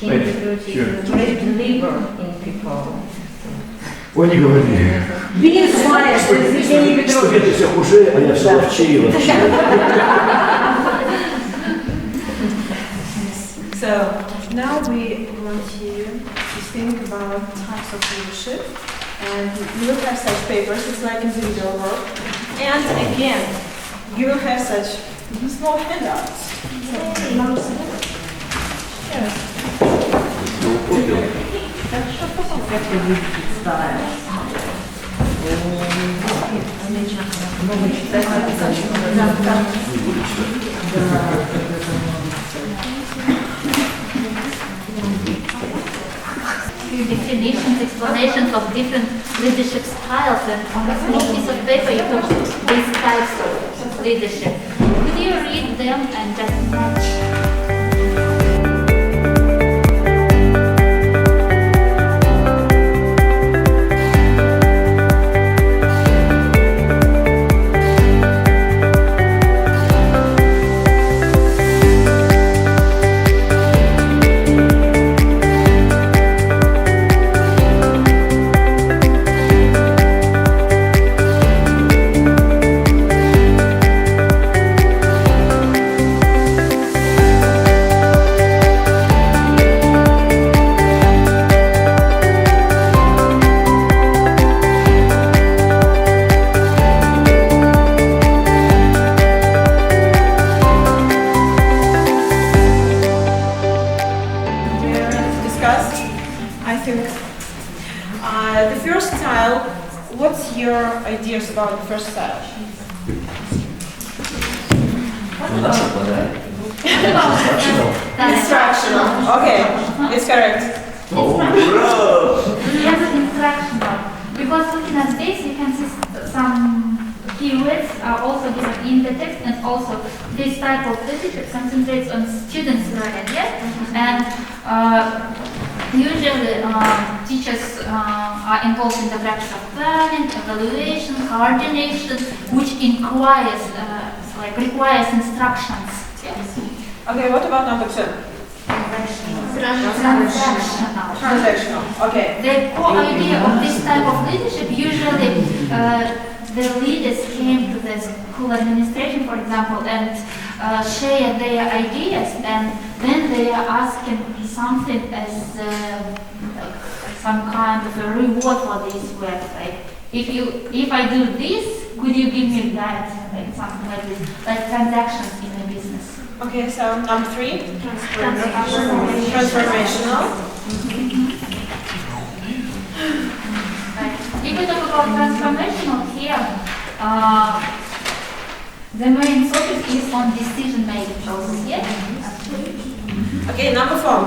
Inspiration. Great believer in people. Ой, не говори. Be inspired, Что это все уже, а я все ловчее. So now we want you to think about types of leadership, and you will have such papers. It's like individual work, and again, you will have such small handouts. Yes. Definitions, explanations of different leadership styles, and on a small piece of paper you have these types of leadership. Could you read them and just match? Ideas about the first style. Instructional. Okay, it's correct. Yes, instructional. Because looking at this, you can see some keywords are also given in the text, and also this type of leadership concentrates on students' learning. Yes, and usually teachers are involved in the practice of planning, evaluation, coordination, which requires instructions. Yes. Okay, what about number 2? Transactional. Okay. The core idea of this type of leadership, usually the leaders came to the school administration, for example, and share their ideas, and then they are asking something as some kind of a reward for this work. Like, if I do this, could you give me that? Like something like this, like transactions in a business. Okay, so number 3, transformational. If we talk about transformational here, the main focus is on decision-making process. Yes. Okay, number 4.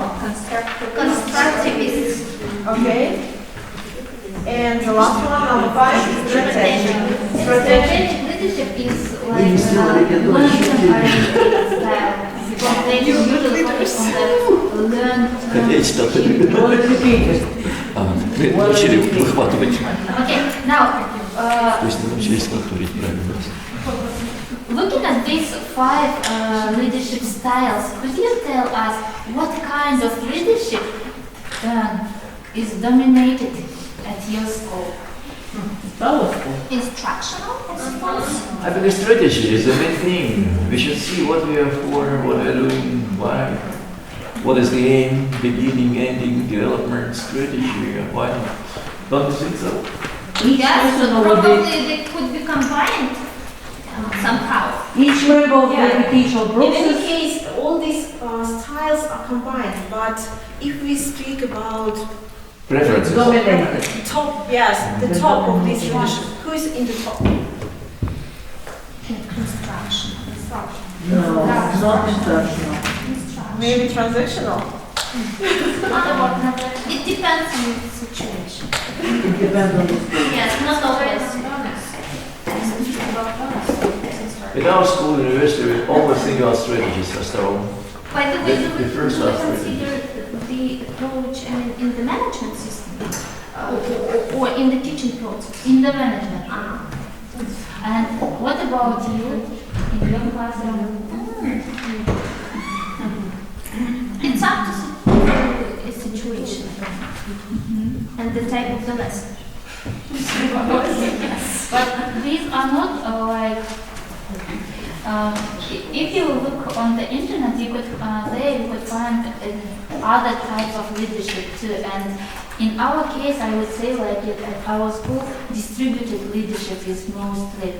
Constructivist. Okay. And the last one, number 5, is strategic. Strategic leadership is like long-term oriented style. Because they usually focus on the learned. Научили выхватывать. Okay, now, То есть научились контурить правильно. looking at these 5 leadership styles, could you tell us what kind of leadership is dominated at your school? Instructional, I suppose? I think the strategy is the main thing. We should see what we are for, what we are doing, why, what is the aim, beginning, ending, development, strategy, why not? Don't you think so? Yes, probably they could be combined somehow. Each member of the educational In any process. case, all these styles are combined, but if we speak about Preferences. Dominated. top, yes, the top of this leadership, who is in the top? Instruction. No, not instructional. Maybe transactional? It depends on the situation. It depends on the school. Yes, not always. In our school, university, we always think about strategies first of all. By the way, The do first you aspect. consider the approach in the management system or in the teaching process? In the management. And what about you in your classroom? It's up to a situation and the type of the lesson. But these are not like. If you look on the internet, you could there you could find other types of leadership too. And in our case, I would say like at our school, distributed leadership is mostly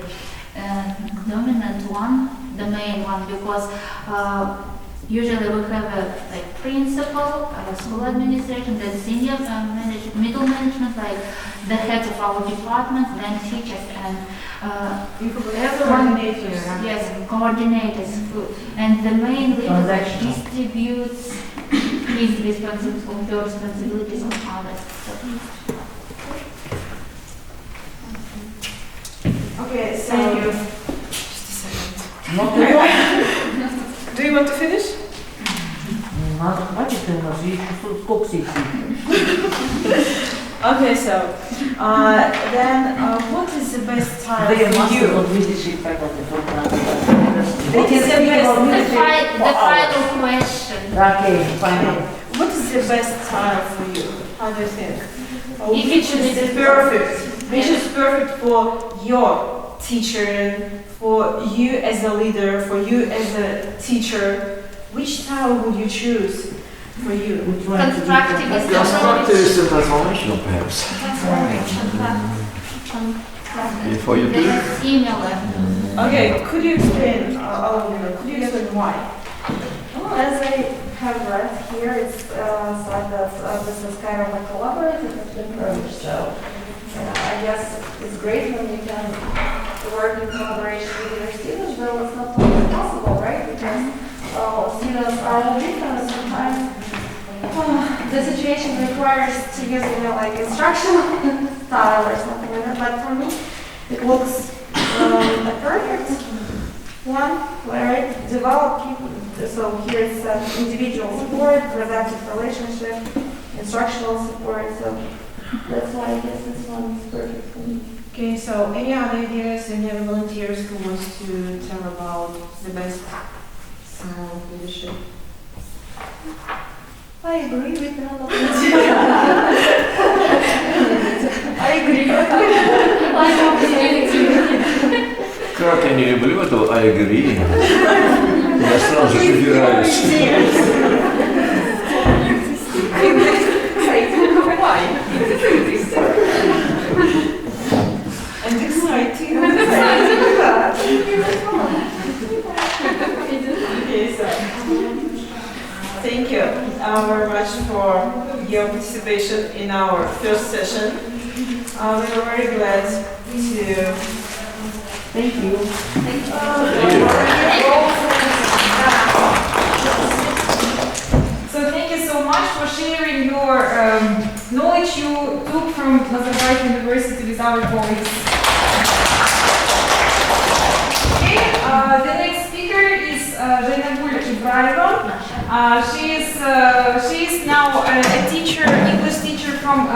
dominant one, the main one, because usually we have a like principal, school administration, then senior middle management, like the heads of our department, then teachers, and everyone, yes, coordinators, and the main leader like, distributes his responsibilities on others. Okay, so Thank you. Just a second. Not Do you want to finish? Надо хватит у нас еще сколько секций. Okay, so then what is the best style They for must you? have leadership faculty for What They is can the speak best? about The leadership for hours. final question. Okay, fine. What is the best style for you? How do you think? If Which it is is perfect? Which is perfect for your teacher, for you as a leader, for you as a teacher? Which style would you choose for you? Constructive is the Constructive is the transformational, perhaps. For you too? They're similar. Okay, could you explain, Albina, could you explain why? As I have read here, it's said that this is kind of a collaborative approach. So I guess it's great when you can work in collaboration with your students, though it's not always possible, right? Because students are different sometimes. The situation requires to use, like instructional style or something like that. But for me, it looks a perfect one where it develops people. So here it's individual support, productive relationship, instructional support. So that's why I guess this one is perfect for me. Okay, so any other ideas, any other volunteers who wants to tell about the best style of leadership? I agree with all of this. I agree. Как я не люблю это, I agree. Я сразу прибираюсь. And exciting. Okay, so thank you very much for your participation in our first session. We are very glad to. Thank you. So thank you so much for sharing your knowledge you took from Nazarbayev University with our colleagues. Okay, the next speaker is Zhainagul Ibrayeva. She is now a teacher, English teacher from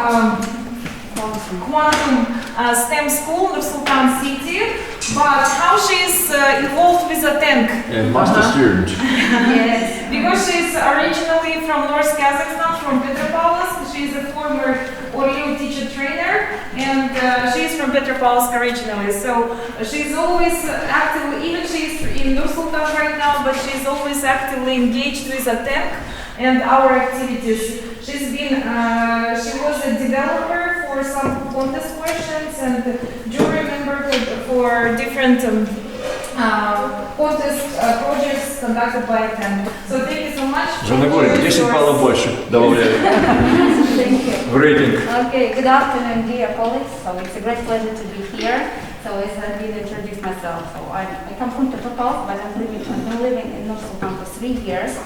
Quantrum STEM School Nur-Sultan city. But how she is involved with ATENK? Master student. Yes, because she's originally from North Kazakhstan, from Petropavlovsk. She's a former RELO teacher trainer, and she's from Petropavlovsk originally. So she's always actively, even she's in Nur-Sultan right now, but she's always actively engaged with ATENK and our activities. She's been, she was a developer for some contest questions and jury member for different contest projects conducted by ATENK. So thank you so much. Zhainagul, 10 баллов больше добавляю. Thank you. В рейтинг. Okay, good afternoon, dear colleagues. So it's a great pleasure to be here. So as I've been introduced myself, so I come from Petropavlovsk, but I've been living in Nur-Sultan for 3 years.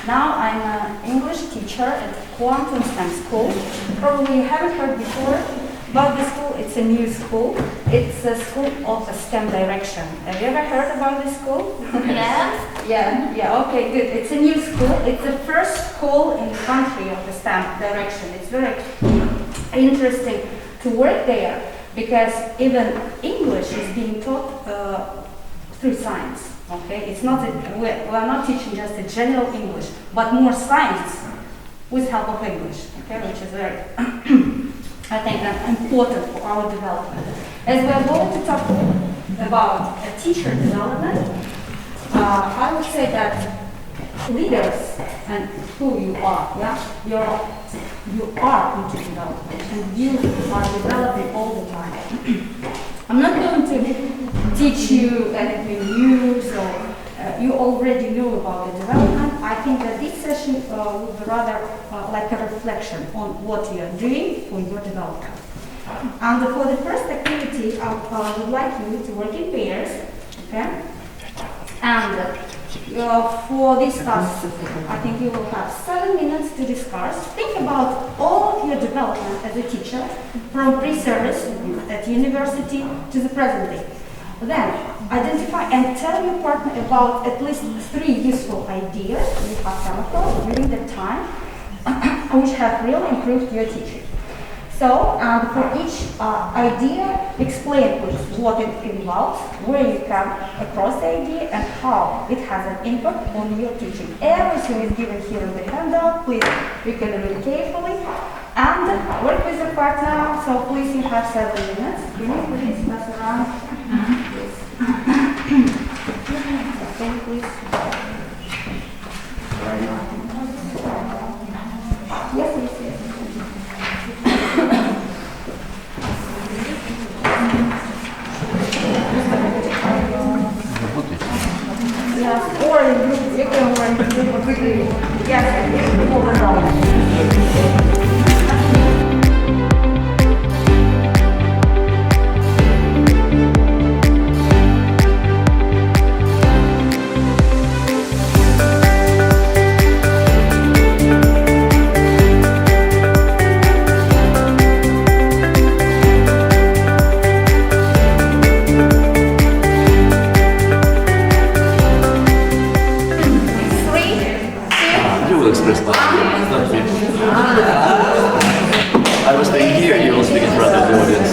Now I'm an English teacher at Quantrum STEM School. Probably you haven't heard before about this school. It's a new school. It's a school of a STEM direction. Have you ever heard about this school? Yeah. Yeah, okay, good. It's a new school. It's the first school in the country of the STEM direction. It's very interesting to work there because even English is being taught through science. Okay, it's not we are not teaching just a general English, but more science with help of English. Okay, which is very, I think, important for our development. As we are going to talk about teacher development, I would say that leaders and who you are, yeah, you are into development and you are developing all the time. I'm not going to teach you anything new, so you already know about the development. I think that this session will be rather like a reflection on what you are doing for your development. And for the first activity, I would like you to work in pairs, okay? And for this task, I think you will have 7 minutes to discuss. Think about all of your development as a teacher, from pre-service at university to the present day. Then, identify and tell your partner about at least 3 useful ideas you have come across during the time which have really improved your teaching. So, for each idea, explain what it involves, where you come across the idea, and how it has an impact on your teaching. Everything is given here in the handout. Please, you can read carefully and work with your partner. So, please, you have 7 minutes. Can you please pass around? Okay, please. Yes, yes, yes. Yes, or in group, you can work in group quickly. Yes, overall. I was staying here, you will speak in front of the audience.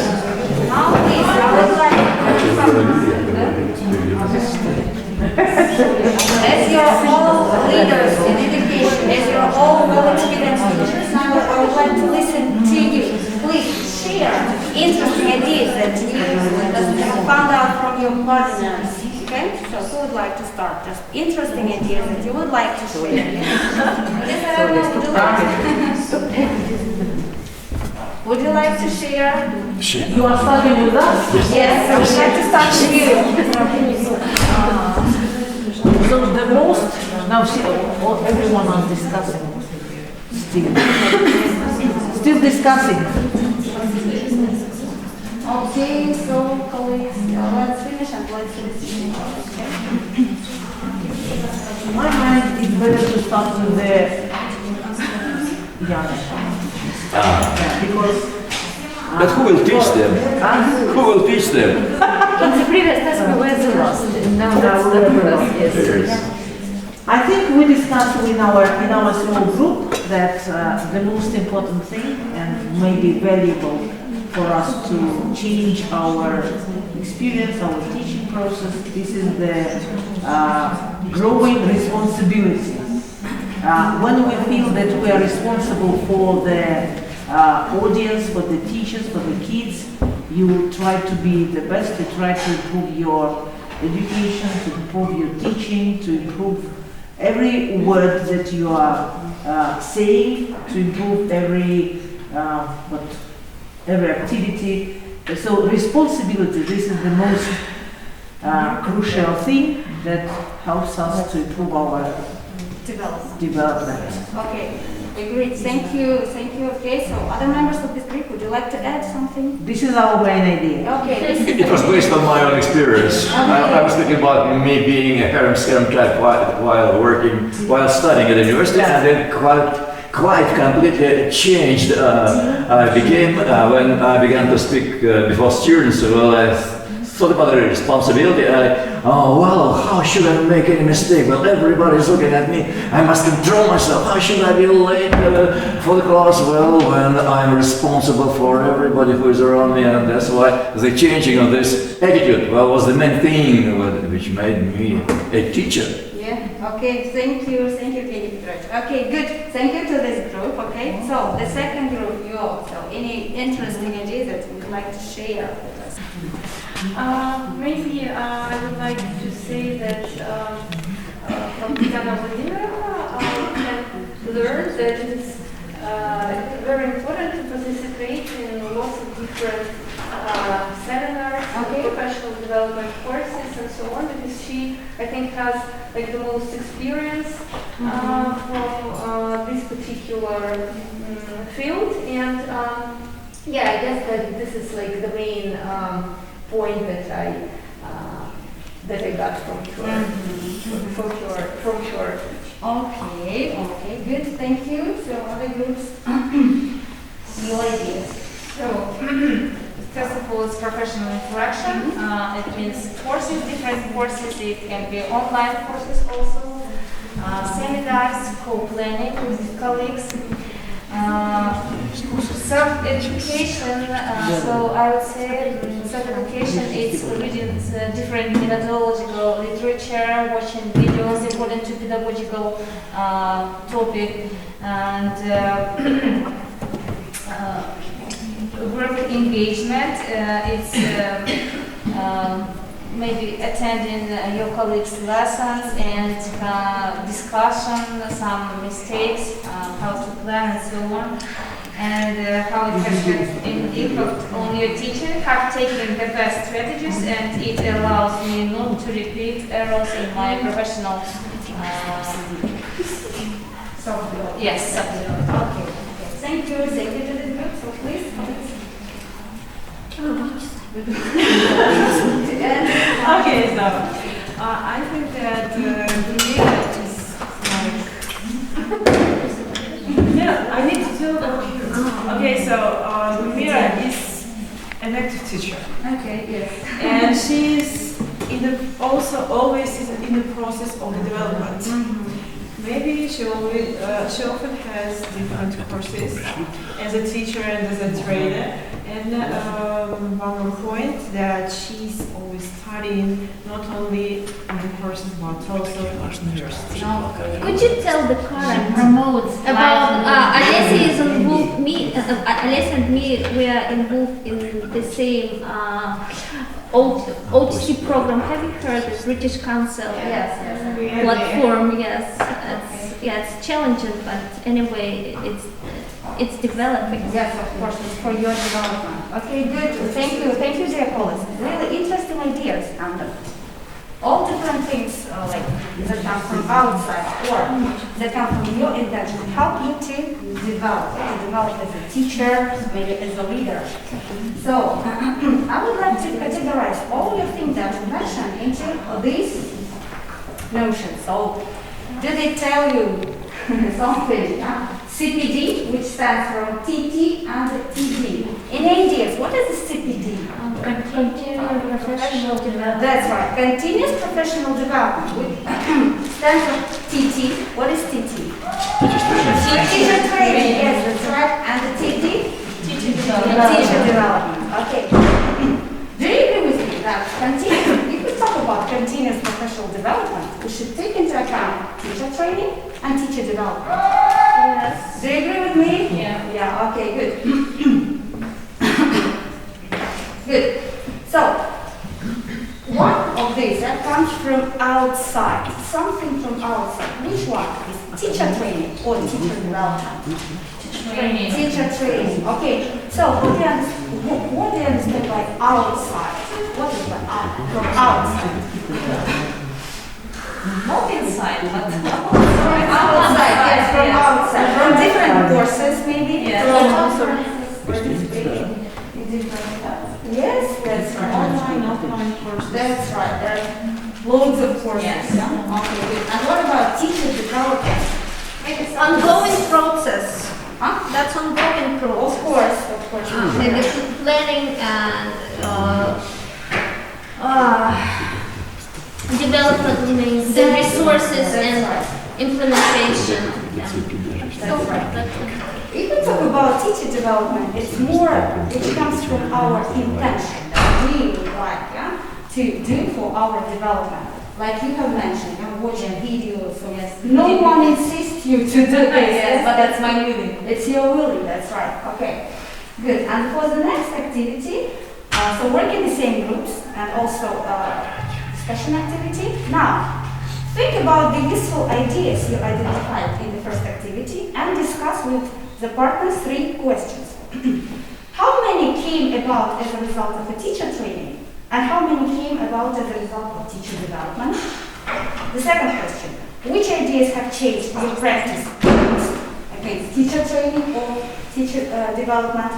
As you're all leaders in education, as you're all well-experienced teachers, now I would like to listen to you. Please share interesting ideas that you found out from your partners. Okay? So who would like to start? Just interesting ideas that you would like to share. Would you like to share? You are starting with us? Yes, I would like to start with you. So the most, now see, everyone is discussing. Still discussing. Okay, so colleagues, let's finish and let's listen. Okay? In my mind, it's better to start with the young. Because But who will teach them? Who will teach them? In the previous test we were the last. Now that's the first. Yes. I think we discussed in our small group that the most important thing and maybe valuable for us to change our experience, our teaching process, this is the growing responsibility. When we feel that we are responsible for the audience, for the teachers, for the kids, you try to be the best, you try to improve your education, to improve your teaching, to improve every word that you are saying, to improve every activity. So responsibility, this is the most crucial thing that helps us to improve our development. Okay, great. Thank you. Okay, so other members of this group, would you like to add something? This is our main idea. Okay. It was based on my own experience. I was thinking about me being a harem-scarum type while studying at the university, and then quite completely changed. I became when I began to speak before students. Well, I thought about the responsibility. Well, how should I make any mistake? Well, everybody's looking at me. I must control myself. How should I be late for the class? Well, when I'm responsible for everybody who is around me, and that's why the changing of this attitude was the main thing which made me a teacher. Yeah, okay, thank you, Kenny Petrovich. Okay, good, thank you to this group, okay? So, the second group, so any interesting ideas that you would like to share with us? Maybe I would like to say that from Tatiana Vladimirovna, I can learn that it's very important to participate in lots of different seminars, professional development courses, and so on, because she, I think, has like the most experience from this particular field, and yeah, I guess that this is like the main point that I got from her. Okay, good, thank you. So other groups, your ideas. So, first of all, it's professional interaction. It means courses, different courses. It can be online courses also, seminars, co-planning with colleagues. Self-education, so I would say self-education is reading different methodological literature, watching videos important to pedagogical topic, and work engagement. It's maybe attending your colleagues' lessons and discussion, some mistakes, how to plan and so on, and how it has an impact on your teaching. Have taken the best strategies, and it allows me not to repeat errors in my professional self-development. Yes, self-development. Okay. Thank you to this group. So please. Okay, so I think that Gumira is like I need to tell. Okay, so Gumira is an active teacher. Okay, yes. And she's also always in the process of the development. Maybe she often has different courses as a teacher and as a trainer. And one more point, that she's always studying not only in the courses but also at university. Could you tell the current promotes about Olessya is involved? Olessya and me, we are involved in the same OTC program. Have you heard the British Council platform? Yes, it's challenging, but anyway, it's developing. Yes, of course, it's for your development. Okay, good. Thank you, dear colleagues. Really interesting ideas, and all different things like that come from outside or that come from your intention help you to develop as a teacher, maybe as a leader. So I would like to categorize all your things that you mentioned into these notions. So do they tell you something? CPD, which stands for TT and TD. Any ideas? What is the CPD? Continuous professional development. That's right. Continuous professional development. Stands for TT. What is TT? Teacher training. Yes, that's right. And the TD? Teacher development. Okay. Do you agree with me that if we talk about continuous professional development, we should take into account teacher training and teacher development? Yes. Do you agree with me? Yeah. Yeah, okay, good. Good. So, one of these that comes from outside, something from outside. Which one? Is teacher training or teacher development? Training. Teacher training. Okay. So, what do you understand by outside? What is from outside? Not inside, but Outside, yes, from outside. From different courses, maybe? Yes. Yes, that's right. Online courses. That's right. There are loads of courses. Yes. Yeah? Okay, good. And what about teacher development? It's ongoing process. Huh? That's ongoing process. Of course. And the planning and development means the resources and implementation. That's right. If we talk about teacher development, it's more, it comes from our intention that we would like to do for our development. Like you have mentioned, watching videos. So yes, no one insists you to do this. Yes, but that's my willing. It's your willing, that's right. Okay, good. And for the next activity, so work in the same groups and also discussion activity. Now, think about the useful ideas you identified in the first activity and discuss with the partners 3 questions. How many came about as a result of a teacher training? And how many came about as a result of teacher development? The second question, which ideas have changed your practice against teacher training or teacher development?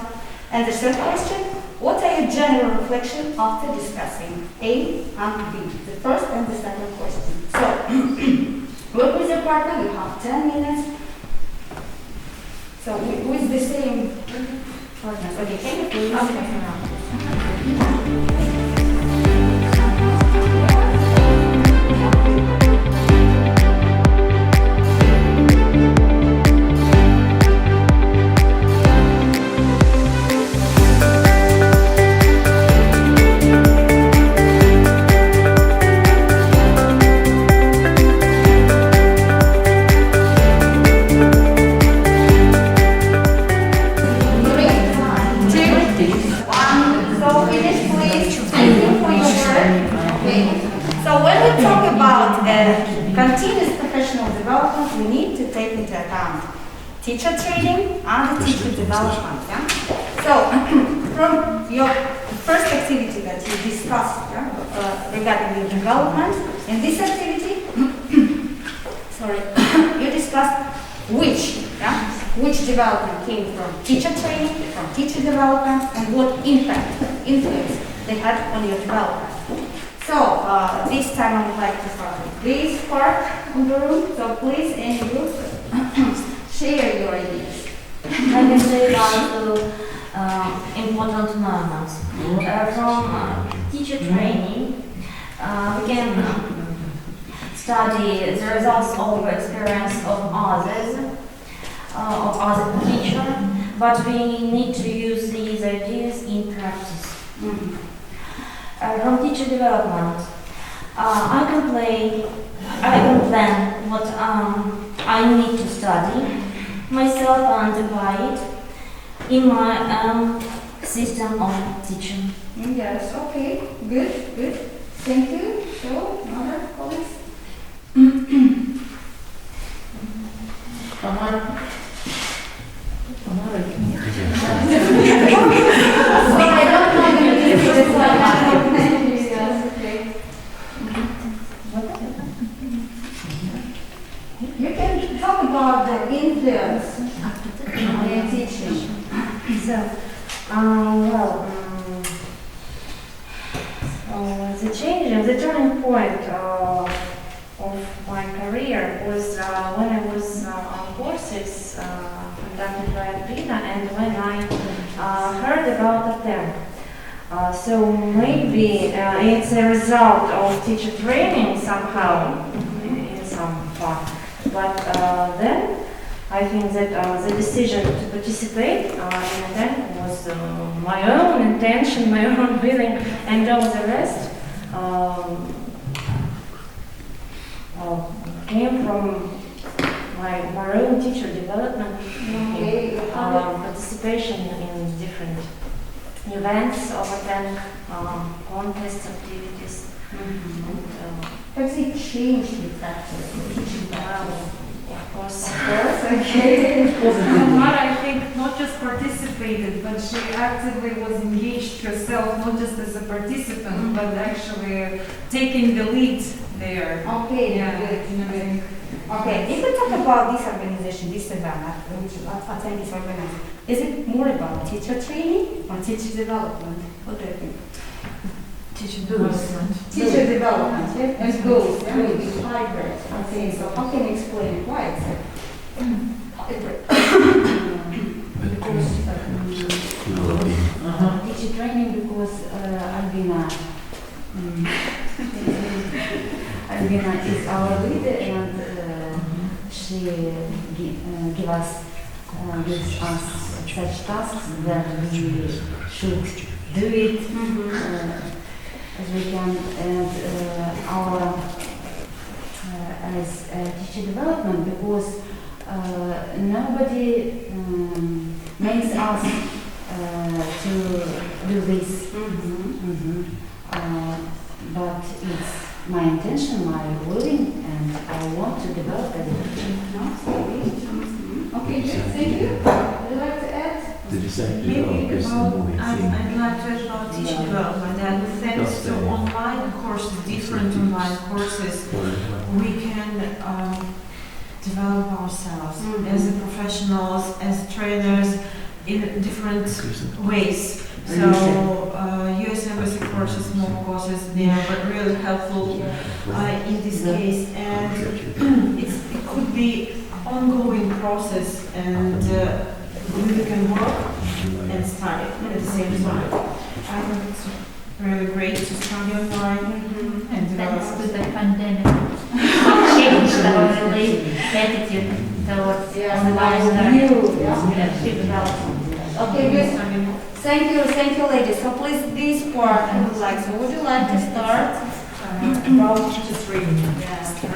And the third question, what are your general reflections after discussing A and B? The first and the second question. So, work with your partner, you have 10 minutes. So, with the same partners. Okay, can you please? Continuous professional development, we need to take into account teacher training and teacher development. Yeah? So, from your first activity that you discussed regarding your development, in this activity, you discussed which development came from teacher training, from teacher development, and what influence they had on your development. So, this time I would like to start with this part of the room. So, please, any group, share your ideas. I can say about important moments. From teacher training, we can study the results of experience of other teacher, but we need to use these ideas in practice. From teacher development, I can plan what I need to study myself and apply it in my system of teaching. Yes, okay, good. Thank you. So, other colleagues? You can talk about the influence in teaching. So, the change and the turning point of my career was when I was on courses conducted by Albina, and when I heard about ATENK. So maybe it's a result of teacher training somehow, in some part. But then I think that the decision to participate in ATENK was my own intention, my own willing, and all the rest came from my own teacher development, participation in different events of ATENK, contests, activities. Has it changed the practice of teaching? Of course. Okay. Mara, I think, not just participated, but she actively was engaged herself, not just as a participant, but actually taking the lead there. Okay, Yeah. good. Okay, if we talk about this organization, this event, which ATENK is organizing, is it more about teacher training or teacher development? What do you think? Teacher development. Teacher development, yeah? And goals, maybe hybrid. Okay, so how can you explain why it's hybrid? Teacher training because Albina is our leader, and she gives us such tasks that we should do it as we can. And our as teacher development, because nobody makes us to do this. But it's my intention, my willing, and I want to develop it. Okay, good. Thank you. Would you like to add? Maybe I'd like to add about teacher development, and thanks to online courses, different online courses, we can develop ourselves as professionals, as trainers, in different ways. So US Embassy courses, more courses, they are really helpful in this case, and it could be ongoing process, and we can work and study at the same time. I think it's really great to study online and develop. Thanks to the pandemic, changed our attitude towards online learning. Okay, good. Thank you, ladies. So please, this part I would like. So would you like to start? About teacher training. Yes. We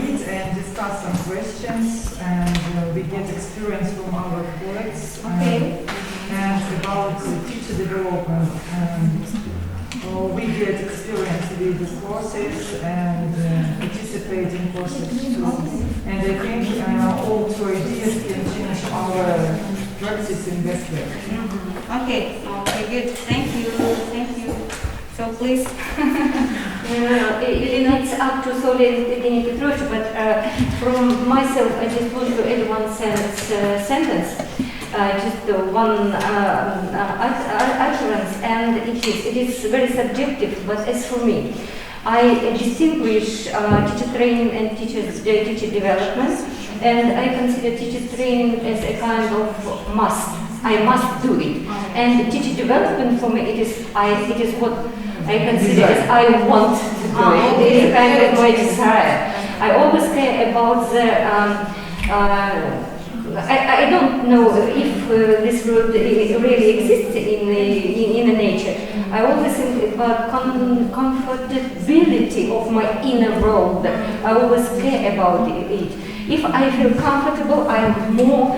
meet and discuss some questions, and we get experience from our colleagues. Okay. And about teacher development. We get experience with the courses and participate in courses too. And I think all two ideas can change our practice in best way. Okay, good. Thank you. So please. It's up to Olessya Petrovich, but from myself, I just want to add one sentence. Just one utterance, and it is very subjective, but as for me, I distinguish teacher training and teacher development, and I consider teacher training as a kind of must. I must do it, and teacher development for me, it is what I consider as I want to do it. It is kind of my desire. I always care about the I don't know if this word really exists in nature. I always think about comfortability of my inner world. I always care about it. If I feel comfortable, I'm more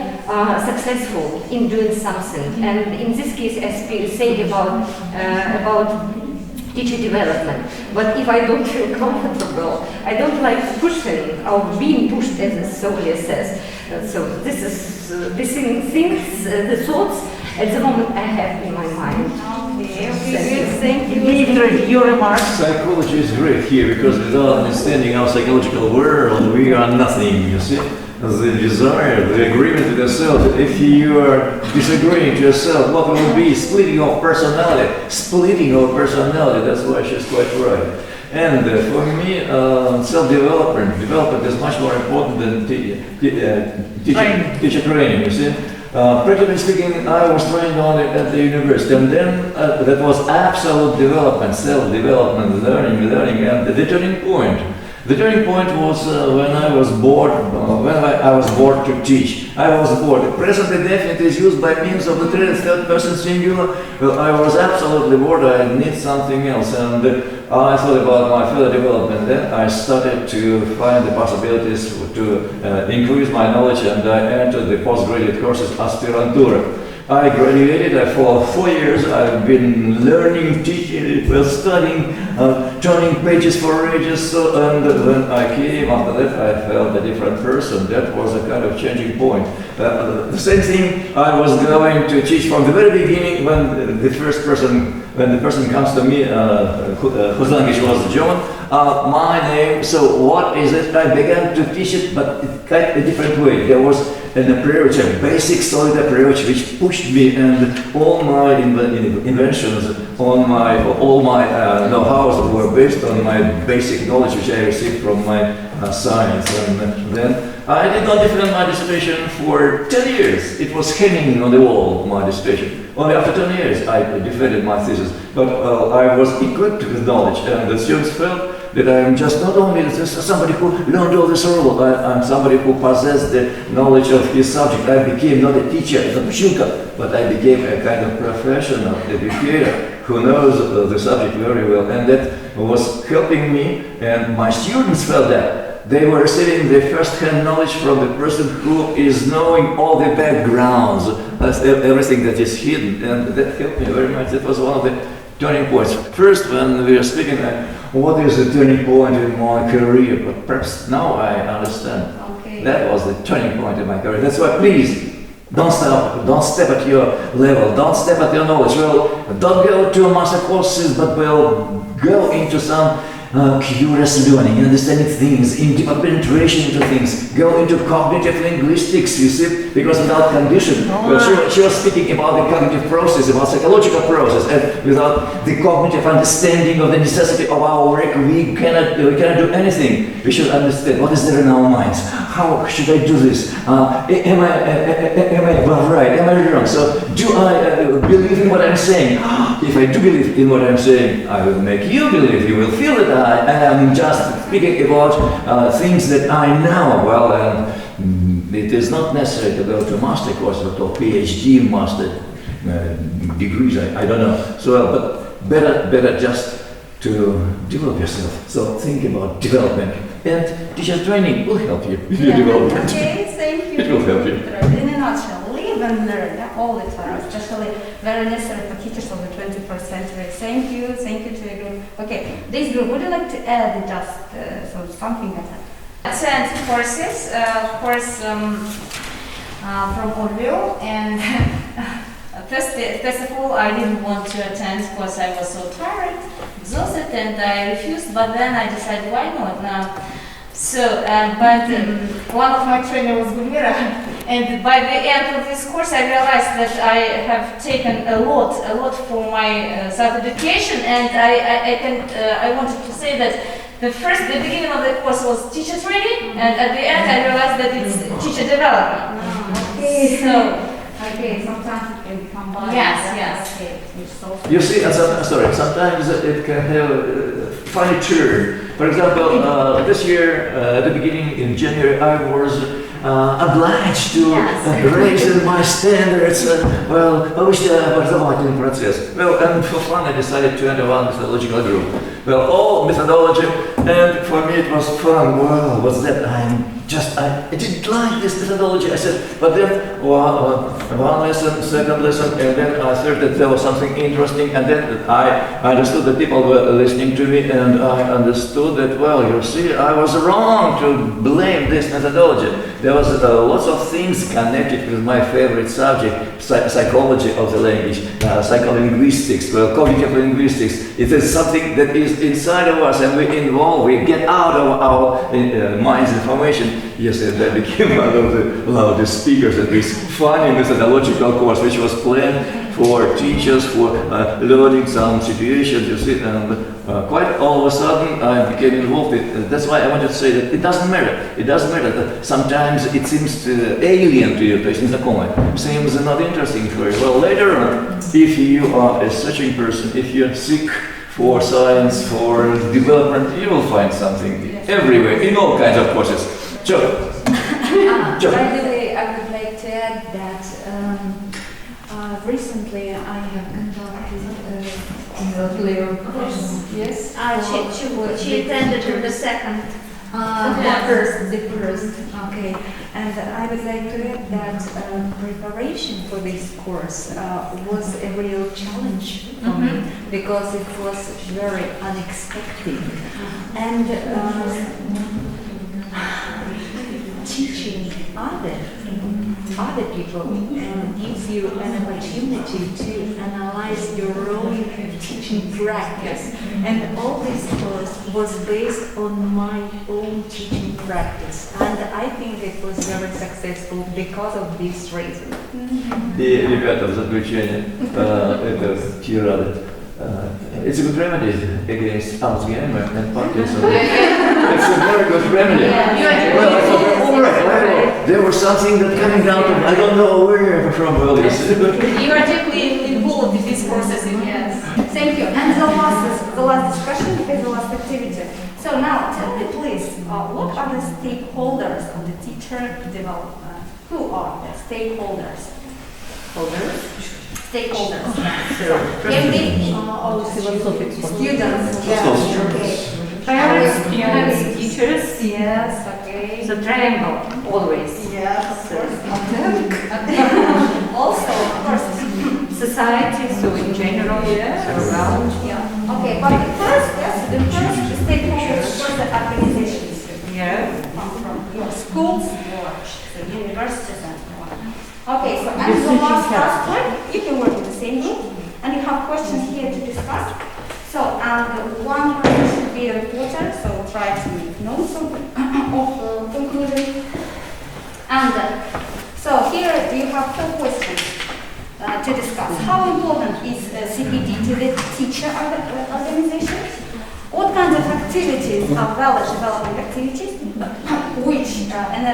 successful in doing something. And in this case, as we say about teacher development. But if I don't feel comfortable, I don't like pushing or being pushed, as Olga says. So this is the thoughts at the moment I have in my mind. Thank you. Your remarks. Psychology is great here because without understanding our psychological world, we are nothing, you see. The desire, the agreement with yourself, if you are disagreeing to yourself, what will be splitting of personality, that's why she's quite right. And for me, self-development is much more important than teacher training, you see. Practically speaking, I was trained on it at the university, and then that was absolute development, self-development, learning, and the turning point. The turning point was when I was bored, to teach. I was bored. The present indefinite is used by means of the third person singular. Well, I was absolutely bored. I need something else, and I thought about my further development. Then I started to find the possibilities to increase my knowledge, and I entered the postgraduate courses aspirantura. I graduated for 4 years. I've been learning, teaching, studying, turning pages for ages. And when I came after that, I felt a different person. That was a kind of changing point. The same thing I was going to teach from the very beginning when the person comes to me, whose language was German. My name, so what is it? I began to teach it, but in quite a different way. There was an approach, a basic solid approach, which pushed me, and all my inventions, all my know-hows were based on my basic knowledge, which I received from my science. And then I did not defend my dissertation for 10 years. It was hanging on the wall, my dissertation. Only after 10 years I defended my thesis, but I was equipped with knowledge, and the students felt that I am just not only somebody who learned all this role, I'm somebody who possessed the knowledge of his subject. I became not a teacher, but I became a kind of professional educator who knows the subject very well, and that was helping me, and my students felt that. They were receiving the first-hand knowledge from the person who is knowing all the backgrounds, everything that is hidden, and that helped me very much. That was one of the turning points. First, when we were speaking, what is the turning point in my career? But perhaps now I understand. Okay. That was the turning point in my career. That's why, please, don't step at your level, don't step at your knowledge. Well, don't go to master courses, but well, go into some curious learning, understanding things, in deeper penetration into things, go into cognitive linguistics, you see, because without condition, she was speaking about the cognitive process, about psychological process, and without the cognitive understanding of the necessity of our work, we cannot do anything. We should understand what is there in our minds, how should I do this, am I well, right, am I wrong, so do I believe in what I'm saying? If I do believe in what I'm saying, I will make you believe, you will feel it. I am just speaking about things that I know. Well, it is not necessary to go to master course or to PhD master degrees. I don't know. So, but better just to develop yourself. So think about development, and teacher training will help you in your development. Okay, thank you. It will help you. In a nutshell, live and learn all the time, especially very necessary for teachers of the 21st century. Thank you to the group. Okay, this group, would you like to add just something that happened? Attend courses, of course, from Orville, and first of all, I didn't want to attend because I was so tired, exhausted, and I refused, but then I decided, why not now? So, but one of my trainers was Gulmira, and by the end of this course I realized that I have taken a lot for my self-education, and I wanted to say that the beginning of the course was teacher training, and at the end I realized that it's teacher development. Okay. So, okay, sometimes it can come by. Yes. Okay. You see, sometimes it can have a funny turn. For example, this year, at the beginning in January, I was obliged to raise my standards. Повышать процесс. Well, and for fun, I decided to enter one methodological group. Well, all methodology, and for me it was fun. Wow, what's that? I didn't like this methodology. I said, but then one lesson, second lesson, and then I thought that there was something interesting, and then I understood that people were listening to me, and I understood that, well, you see, I was wrong to blame this methodology. There was lots of things connected with my favorite subject, psychology of the language, psycholinguistics, well, cognitive linguistics. It is something that is inside of us, and we involve all, we get out of our mind's information. Yes, and I became one of the loudest speakers at this funny methodological course, which was planned for teachers for learning some situations, you see, and quite all of a sudden I became involved in. That's why I wanted to say that it doesn't matter. It doesn't matter that sometimes it seems alien to you, to есть незнакомое, seems not interesting for you. Well, later on, if you are a searching person, if you're seek for science, for development, you will find something everywhere, in all kinds of courses. Joe. By the way, I would like to add that recently I have conducted a layer course. Yes. She attended to the second. The first. Okay. And I would like to add that preparation for this course was a real challenge for me because it was very unexpected. And teaching other people gives you an opportunity to analyze your own teaching practice. And all this course was based on my own teaching practice. And I think it was very successful because of this reason. И, ребята, в заключение, это тирады. It's a good remedy against Alzheimer and Parkinson. It's a very good remedy. Well, I thought, all right, there was something that coming out of, I don't know where from. Well, you are deeply involved in this process. Yes. Thank you. And the last discussion is the last activity. So now, tell me please, what are the stakeholders of the teacher development? Who are the stakeholders? Stakeholders. Students. Yes. Okay. Parents, students, teachers. Yes. Okay. So triangle, always. Yes, of course. Also, of course. Society, so in general, around. Yeah. Okay, but the first stakeholders were the organizations. Yeah. From your schools, your universities, and so on. Okay, so and the last point, you can work in the same group, and you have questions here to discuss. So, and one person should be a reporter, so try to make notes of conclusion. And so here you have 4 questions to discuss. How important is CPD to the teacher organizations? What kinds of activities are valid development activities which an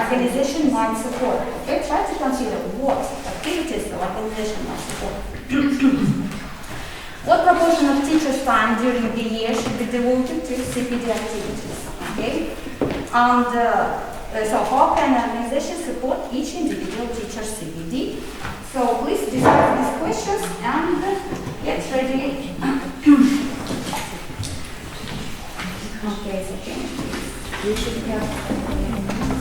organization might support? Okay, try to consider what activities the organization might support. What proportion of teachers' time during the year should be devoted to CPD activities? Okay, and so how can an organization support each individual teacher's CPD? So please discuss these questions and get ready. Okay, so you should have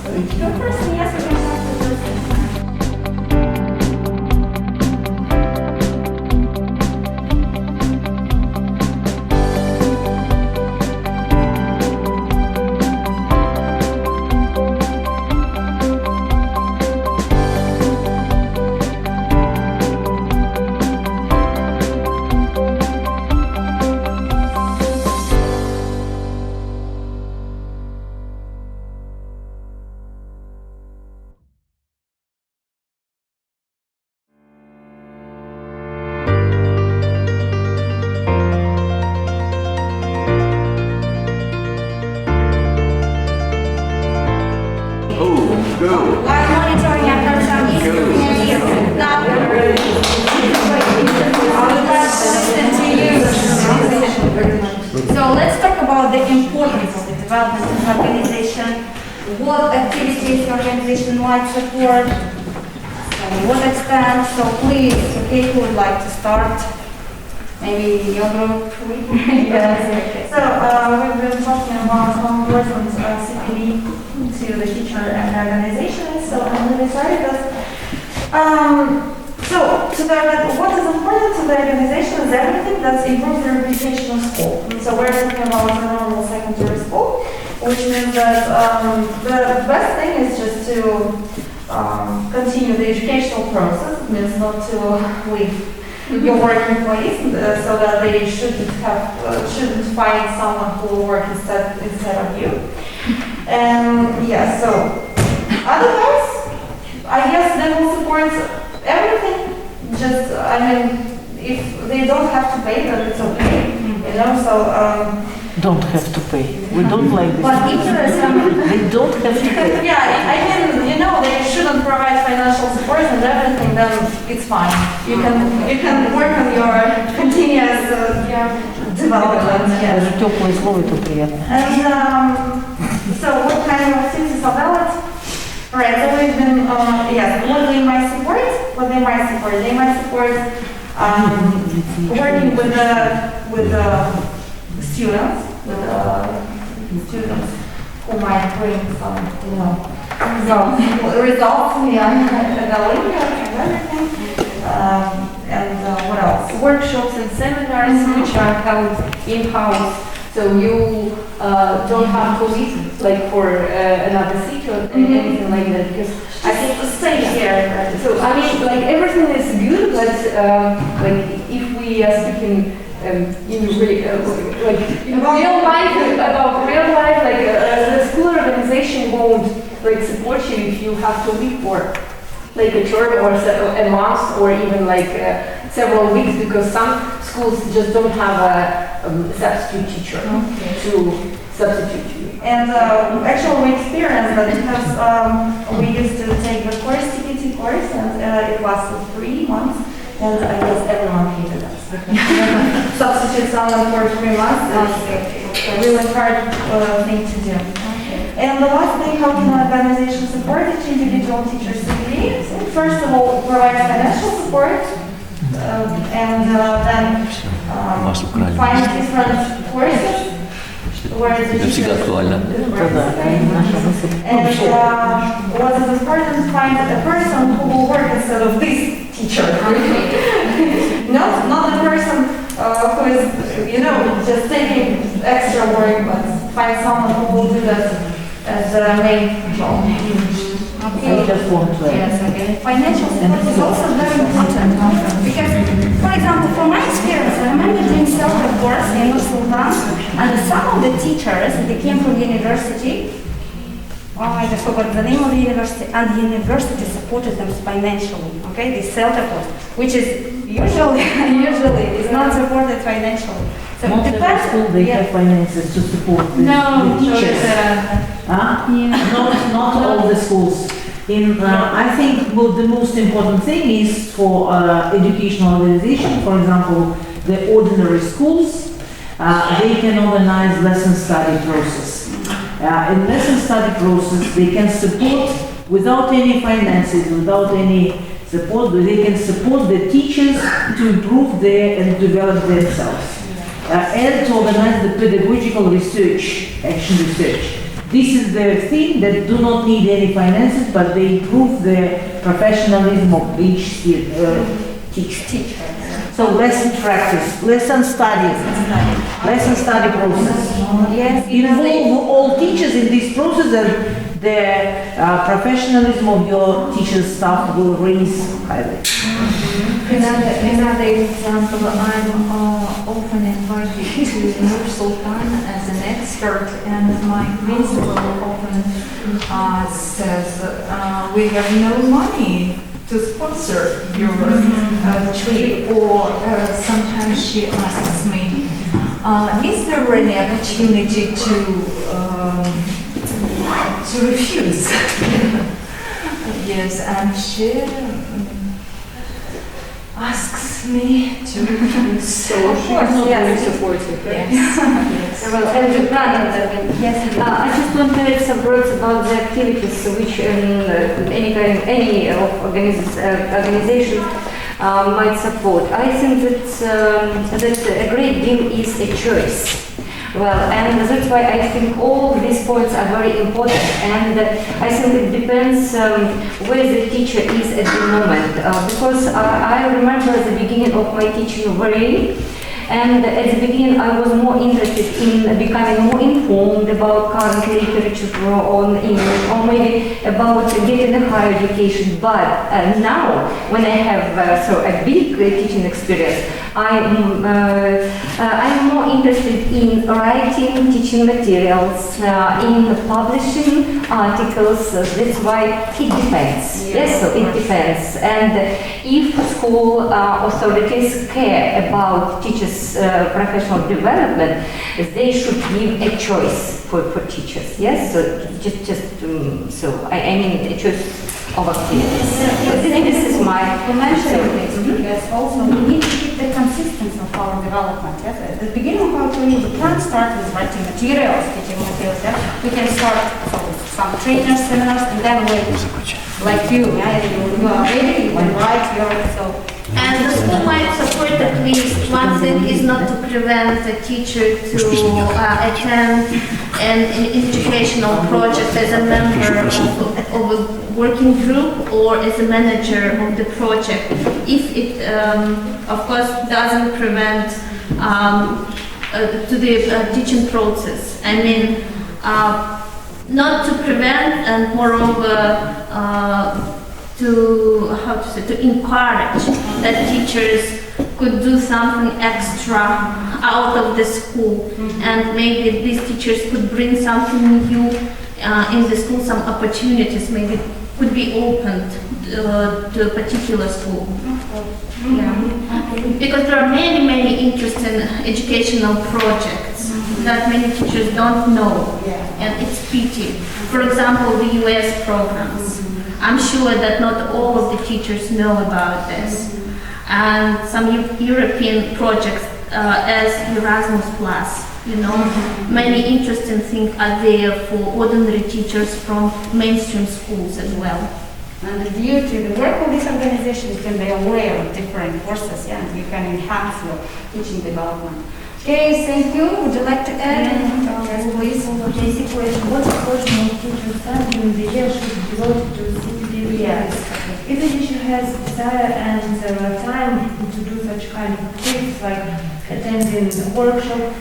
the first yes, we can have the first. So let's talk about the importance of the development of the organization, what activities the organization might support, to what extent. So please, okay, who would like to start? Maybe your group? Yes. So we've been talking about how important CPD to the teacher and the organization. So I'm really sorry, but what is important to the organization is everything that's improved the reputation of school. So we're talking about a normal secondary school, which means that the best thing is just to continue the educational process. It means not to leave your working place, so that they shouldn't find someone who will work instead of you. And yeah, so otherwise, I guess they will support everything. Just, I mean, if they don't have to pay, then it's okay, you know. So. Don't have to pay. We don't like this. But if there is some, They don't have to pay. Yeah, I mean, you know, they shouldn't provide financial support and everything, then it's fine. You can work on your continuous development. Yes. Даже теплое слово это приятно. And so what kind of activities are valid? Right, so we've been, yes, what they might support? They might support working with the students, who might bring some, you know, results, and everything. And what else? Workshops and seminars which are held in-house, so you don't have to leave like for another city or anything like that, because I think stay here. So I mean, like everything is good, but like if we are speaking in real life, about real life, like the school organization won't like support you if you have to leave for like a term or a month or even like several weeks, because some schools just don't have a substitute teacher to substitute you. And actually we experienced that because we used to take the course, TPT course, and it lasted 3 months. And I guess everyone hated us. Substitute someone for 3 months is a really hard thing to do. And the last thing, how can an organization support each individual teacher's degree? First of all, provide financial support, and then find different courses where the teachers. And what is important, find a person who will work instead of this teacher. not a person who is, you know, just taking extra work, but find someone who will do that as the main job. I just want to. yes, okay. Financial support is also very important, because, for example, from my experience, I remember doing self-course in Nur-Sultan, and some of the teachers, they came from university. I just forgot the name of the university, and the university supported them financially. Okay, they self-course, which is usually is not supported financially. So Not every school they have finances to support the teachers. Not all the schools. I think the most important thing is for educational organization, for example, the ordinary schools, they can organize lesson study process. In lesson study process, they can support without any finances, without any support, they can support the teachers to improve and develop themselves. And to organize the pedagogical research, action research. This is the thing that do not need any finances, but they improve the professionalism of each teacher. So lesson practice, lesson study process. Yes, Involve all teachers in this process, and the professionalism of your teachers' staff will raise highly. Another example, I'm often invited to Nur-Sultan as an expert, and my principal often says, we have no money to sponsor your trip, or sometimes she asks me, is there any opportunity to refuse? Yes, and she asks me to refuse. So she is not very supportive. Yes. Well, yes. I just want to add some words about the activities which any organization might support. I think that a great deal is a choice. Well, and that's why I think all these points are very important, and I think it depends where the teacher is at the moment, because I remember the beginning of my teaching very And at the beginning, I was more interested in becoming more informed about current literature on English, or maybe about getting a higher education. But now, when I have so a big teaching experience, I'm more interested in writing teaching materials, in publishing articles. That's why it depends. Yes, so it depends. And if school authorities care about teachers' professional development, they should give a choice for teachers. Yes, so so I mean a choice of activities. This is my mention because also we need to keep the consistency of our development. Yes? At the beginning of our career, we can't start with writing materials, teaching materials. Yes? We can start with some trainers, seminars, and then wait, like you, yeah? You are ready, you can write, And the school might support at least one thing is not to prevent the teacher to attend an educational project as a member of a working group or as a manager of the project, if it, of course, doesn't prevent to the teaching process. I mean, not to prevent and moreover to encourage that teachers could do something extra out of the school, and maybe these teachers could bring something new in the school, some opportunities maybe could be opened to a particular school. Because there are many interesting educational projects that many teachers don't know, and it's pity. For example, the US programs. I'm sure that not all of the teachers know about this. And some European projects as Erasmus Plus, you know, many interesting things are there for ordinary teachers from mainstream schools as well. And due to the work of this organization, you can be aware of different courses, yeah, and you can enhance your teaching development. Okay, thank you. Would you like to add? Yes, please. Basically, what portion of teachers' time during the year should be devoted to CPD? Yes. If the teacher has desire and time to do such kind of things, like attending workshops,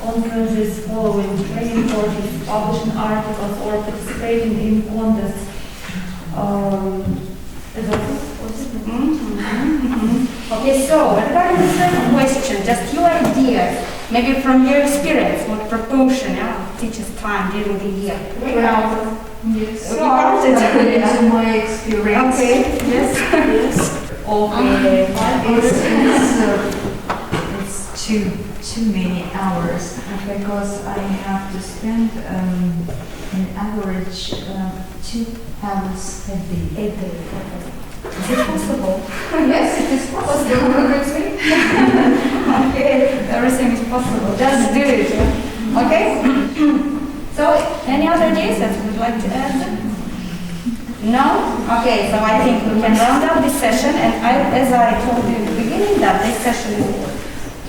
conferences, following training courses, publishing articles, or participating in contests, Okay, so regarding the second question, just your ideas, maybe from your experience, what proportion of teachers' time during the year? Yes. So according to my experience. Okay. Yes. Yes. Okay. It's too many hours because I have to spend an average 2 hours a day. Is it possible? Yes, it is possible. Okay, everything is possible. Just do it. Okay? So, any other ideas that you would like to add? No? Okay, so I think we can round up this session, and as I told you in the beginning, that this session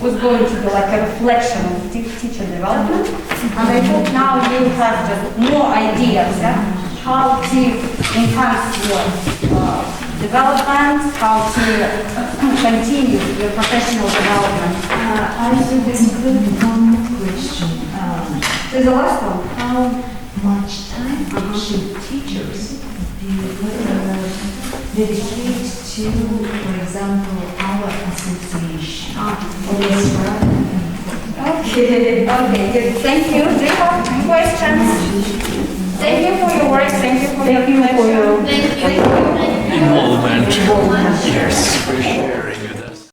was going to be like a reflection of teacher development, and I hope now you have just more ideas, how to enhance your development, how to continue your professional development. I would include one more question. There's the last one. How much time should teachers dedicate to, for example, our association? Okay, good. Thank you. Do you have questions? Thank you for your work. Thank you for your Involvement. Yes, for sharing.